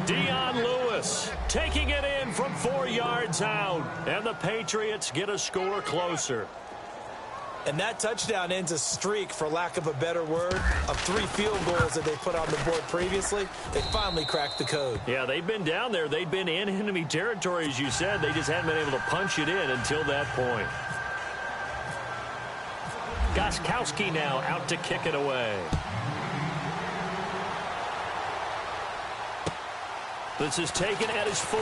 Dion Lewis taking it in from 4 yards out, and the Patriots get a score closer. And that touchdown ends a streak, for lack of a better word, of 3 field goals that they put on the board previously. They finally cracked the code. Yeah, they've been down there. They've been in enemy territory, as you said. They just hadn't been able to punch it in until that point. Gostkowski now out to kick it away. This is taken at his 4.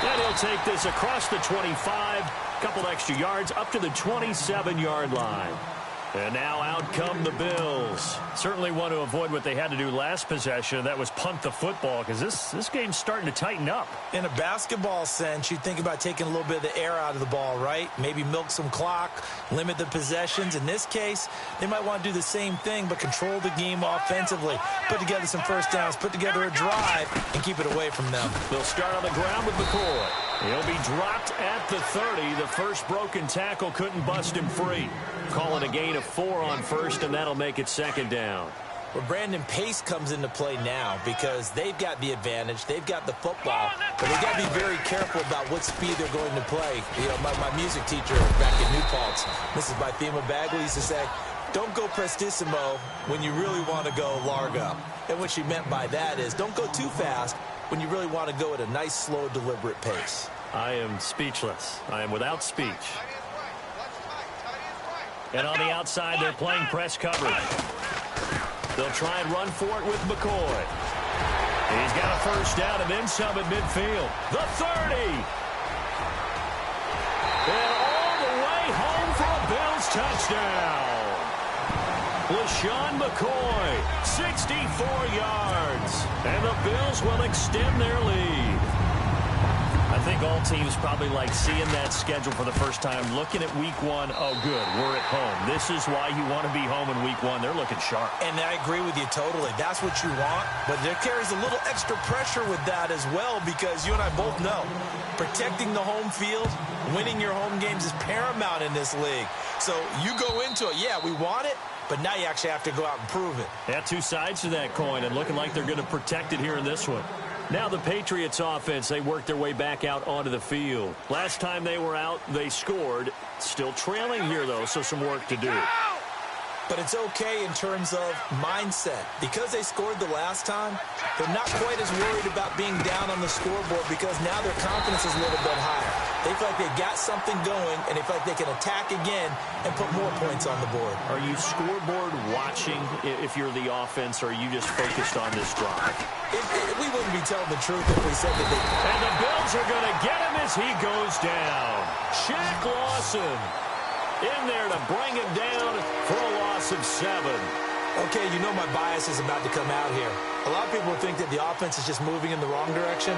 And he'll take this across the 25, couple extra yards up to the 27-yard line. And now out come the Bills. Certainly want to avoid what they had to do last possession. That was punt the football, because this game's starting to tighten up. In a basketball sense, you think about taking a little bit of the air out of the ball, right? Maybe milk some clock, limit the possessions. In this case, they might want to do the same thing, but control the game offensively. Put together some first downs, put together a drive, and keep it away from them. They'll start on the ground with McCoy. He'll be dropped at the 30. The first broken tackle couldn't bust him free. Call it a gain of 4 on first, and that'll make it second down. Well, Brandon, pace comes into play now because they've got the advantage. They've got the football, but they've got to be very careful about what speed they're going to play. You know, my music teacher back in New Paltz, Mrs. Bythema Bagley, used to say, don't go prestissimo when you really want to go largo. And what she meant by that is don't go too fast when you really want to go at a nice, slow, deliberate pace. I am speechless. I am without speech. And on the outside, they're playing press coverage. They'll try and run for it with McCoy. He's got a first down and then some at midfield. The 30. And all the way home for a Bills touchdown. LaShawn McCoy, 64 yards. And the Bills will extend their lead. I think all teams probably like seeing that schedule for the first time, looking at week 1. Oh, good, we're at home. This is why you want to be home in week 1. They're looking sharp. And I agree with you totally. That's what you want, but there carries a little extra pressure with that as well, because you and I both know protecting the home field, winning your home games is paramount in this league. So you go into it, yeah, we want it, but now you actually have to go out and prove it. Yeah, 2 sides to that coin, and looking like they're going to protect it here in this one. Now the Patriots offense, they worked their way back out onto the field. Last time they were out, they scored. Still trailing here, though, so some work to do. But it's okay in terms of mindset. Because they scored the last time, they're not quite as worried about being down on the scoreboard because now their confidence is a little bit higher. They feel like they got something going, and they feel like they can attack again and put more points on the board. Are you scoreboard watching if you're the offense, or are you just focused on this drive? We wouldn't be telling the truth if we said that they... And the Bills are going to get him as he goes down. Shaq Lawson in there to bring him down for a loss of 7. Okay, you know my bias is about to come out here. A lot of people think that the offense is just moving in the wrong direction.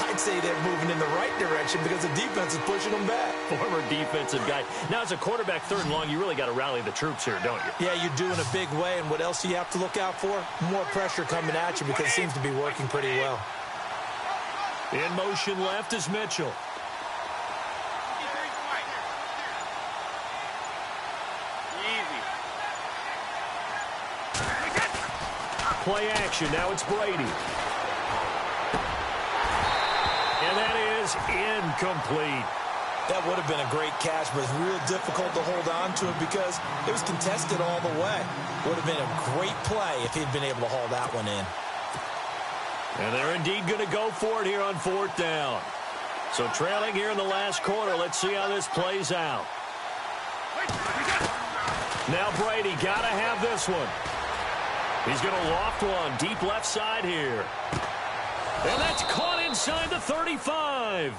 I'd say they're moving in the right direction because the defense is pushing them back. Former defensive guy. Now, as a quarterback, 3rd and long, you really got to rally the troops here, don't you? Yeah, you do in a big way. And what else do you have to look out for? More pressure coming at you because it seems to be working pretty well. In motion left is Mitchell. Play action. Now it's Brady. And that is incomplete. That would have been a great catch, but it's real difficult to hold on to it because it was contested all the way. Would have been a great play if he'd been able to haul that one in. And they're indeed going to go for it here on 4th down. So trailing here in the last quarter. Let's see how this plays out. Now Brady got to have this one. He's going to loft one deep left side here. And that's caught inside the 35.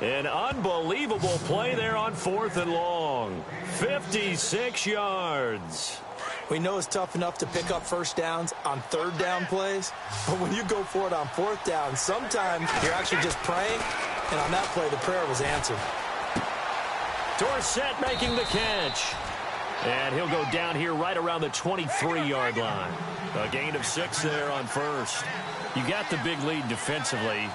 An unbelievable play there on 4th and long. 56 yards. We know it's tough enough to pick up first downs on 3rd down plays, but when you go for it on 4th down, sometimes you're actually just praying, and on that play, the prayer was answered. Dorsett making the catch. And he'll go down here right around the 23-yard line. A gain of 6 there on first. You got the big lead defensively.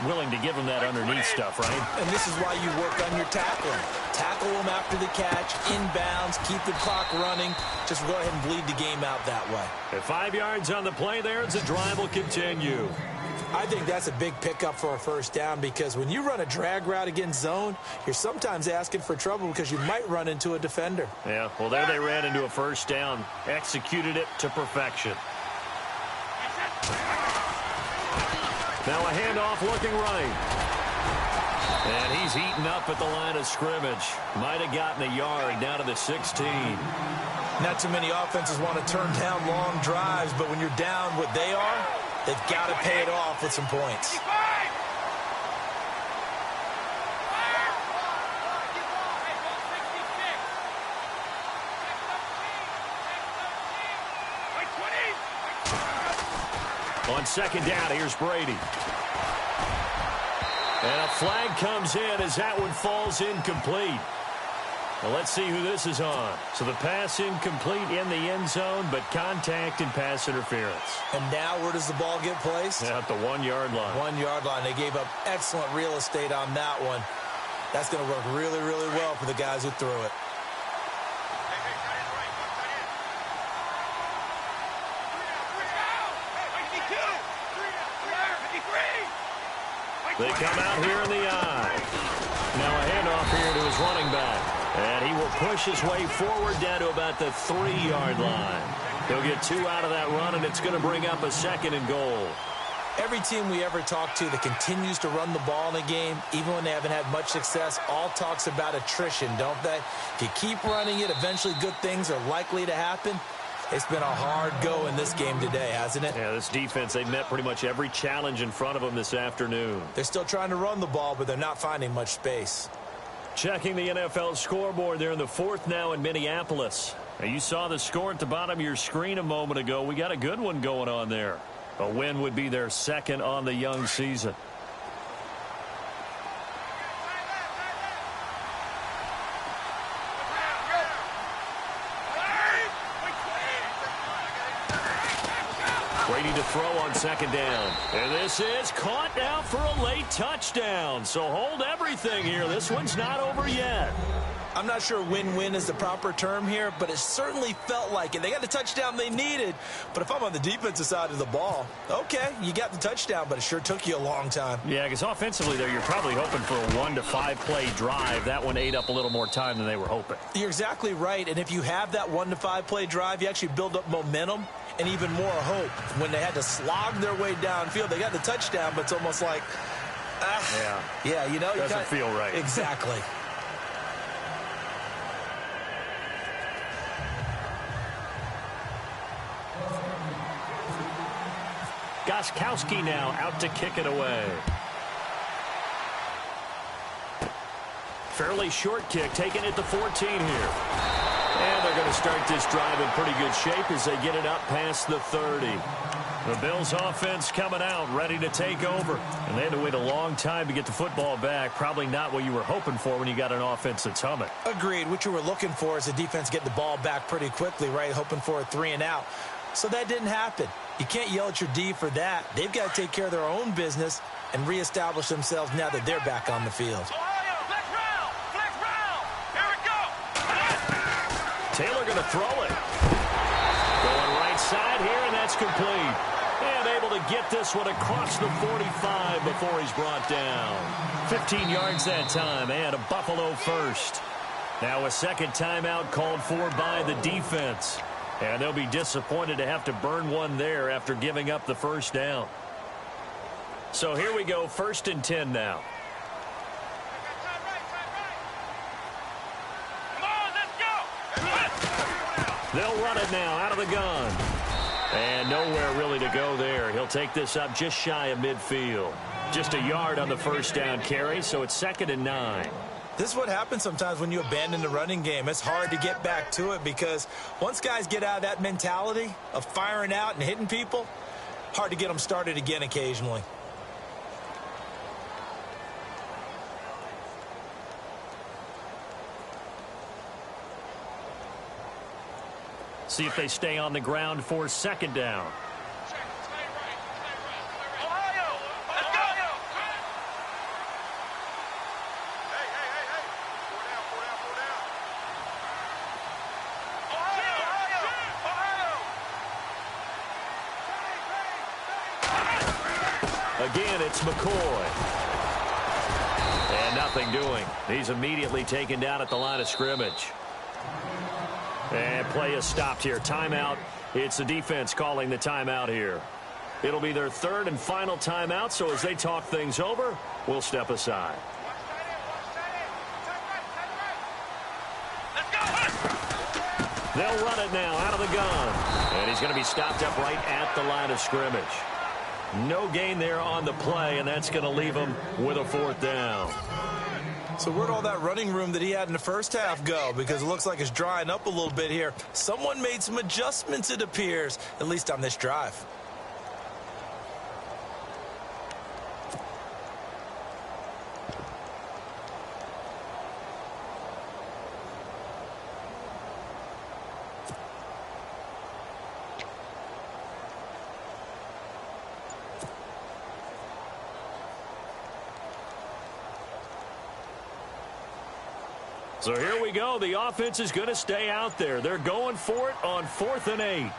willing to give him that underneath stuff, right? And this is why you work on your tackling. Tackle them after the catch, inbounds, keep the clock running. Just go ahead and bleed the game out that way. At 5 yards on the play there, as the drive will continue. I think that's a big pickup for a first down because when you run a drag route against zone, you're sometimes asking for trouble because you might run into a defender. Yeah, well, there they ran into a first down. Executed it to perfection. Now a handoff looking right. And he's eaten up at the line of scrimmage. Might have gotten a yard down to the 16. Not too many offenses want to turn down long drives, but when you're down what they are, they've got to pay it off with some points. On second down, here's Brady. And a flag comes in as that one falls incomplete. Well, let's see who this is on. So the pass incomplete in the end zone, but contact and pass interference. And now where does the ball get placed? Yeah, at the 1 yard line. 1 yard line. They gave up excellent real estate on that one. That's going to work really, really well for the guys who threw it. They come out here in the eye. Now a handoff here to his running back. And he will push his way forward down to about the 3 yard line. He'll get 2 out of that run, and it's going to bring up a 2nd and goal. Every team we ever talk to that continues to run the ball in a game, even when they haven't had much success, all talks about attrition, don't they? If you keep running it, eventually good things are likely to happen. It's been a hard go in this game today, hasn't it? Yeah, this defense, they've met pretty much every challenge in front of them this afternoon. They're still trying to run the ball, but they're not finding much space. Checking the NFL scoreboard there in the 4th now in Minneapolis. Now, you saw the score at the bottom of your screen a moment ago. We got a good one going on there. A win would be their 2nd on the young season. Brady to throw on 2nd down. And this is caught now for a late touchdown. So hold everything here. This one's not over yet. I'm not sure win-win is the proper term here, but it certainly felt like it. They got the touchdown they needed, but if I'm on the defensive side of the ball, okay, you got the touchdown, but it sure took you a long time. Yeah, because offensively there, you're probably hoping for a 1 to 5 play drive. That one ate up a little more time than they were hoping. You're exactly right, and if you have that 1 to 5 play drive, you actually build up momentum and even more hope. When they had to slog their way downfield, they got the touchdown, but it's almost like, yeah, you know, doesn't feel right. Exactly. Gostkowski now out to kick it away. Fairly short kick, taking it to 14 here. And they're going to start this drive in pretty good shape as they get it up past the 30. The Bills offense coming out, ready to take over. And they had to wait a long time to get the football back. Probably not what you were hoping for when you got an offense that's humming. Agreed. What you were looking for is the defense get the ball back pretty quickly, right? Hoping for a 3 and out. So that didn't happen. You can't yell at your D for that. They've got to take care of their own business and reestablish themselves now that they're back on the field. Taylor going to throw it. Going right side here, and that's complete. And able to get this one across the 45 before he's brought down. 15 yards that time, and a Buffalo first. Now a 2nd timeout called for by the defense. And they'll be disappointed to have to burn one there after giving up the first down. So here we go, 1st and 10 now. They'll run it now out of the gun. And nowhere really to go there. He'll take this up just shy of midfield. Just a yard on the first down carry, so it's 2nd and 9. This is what happens sometimes when you abandon the running game. It's hard to get back to it because once guys get out of that mentality of firing out and hitting people, hard to get them started again occasionally. See if they stay on the ground for 2nd down. again, it's McCoy. And nothing doing. He's immediately taken down at the line of scrimmage. And play is stopped here. Timeout. It's the defense calling the timeout here. It'll be their third and final timeout, so as they talk things over, we'll step aside. They'll run it now out of the gun. And he's going to be stopped up right at the line of scrimmage. No gain there on the play, and that's going to leave him with a fourth down. So where'd all that running room that he had in the first half go? Because it looks like it's drying up a little bit here. Someone made some adjustments, it appears, at least on this drive. So here we go. The offense is going to stay out there. They're going for it on 4th and 8.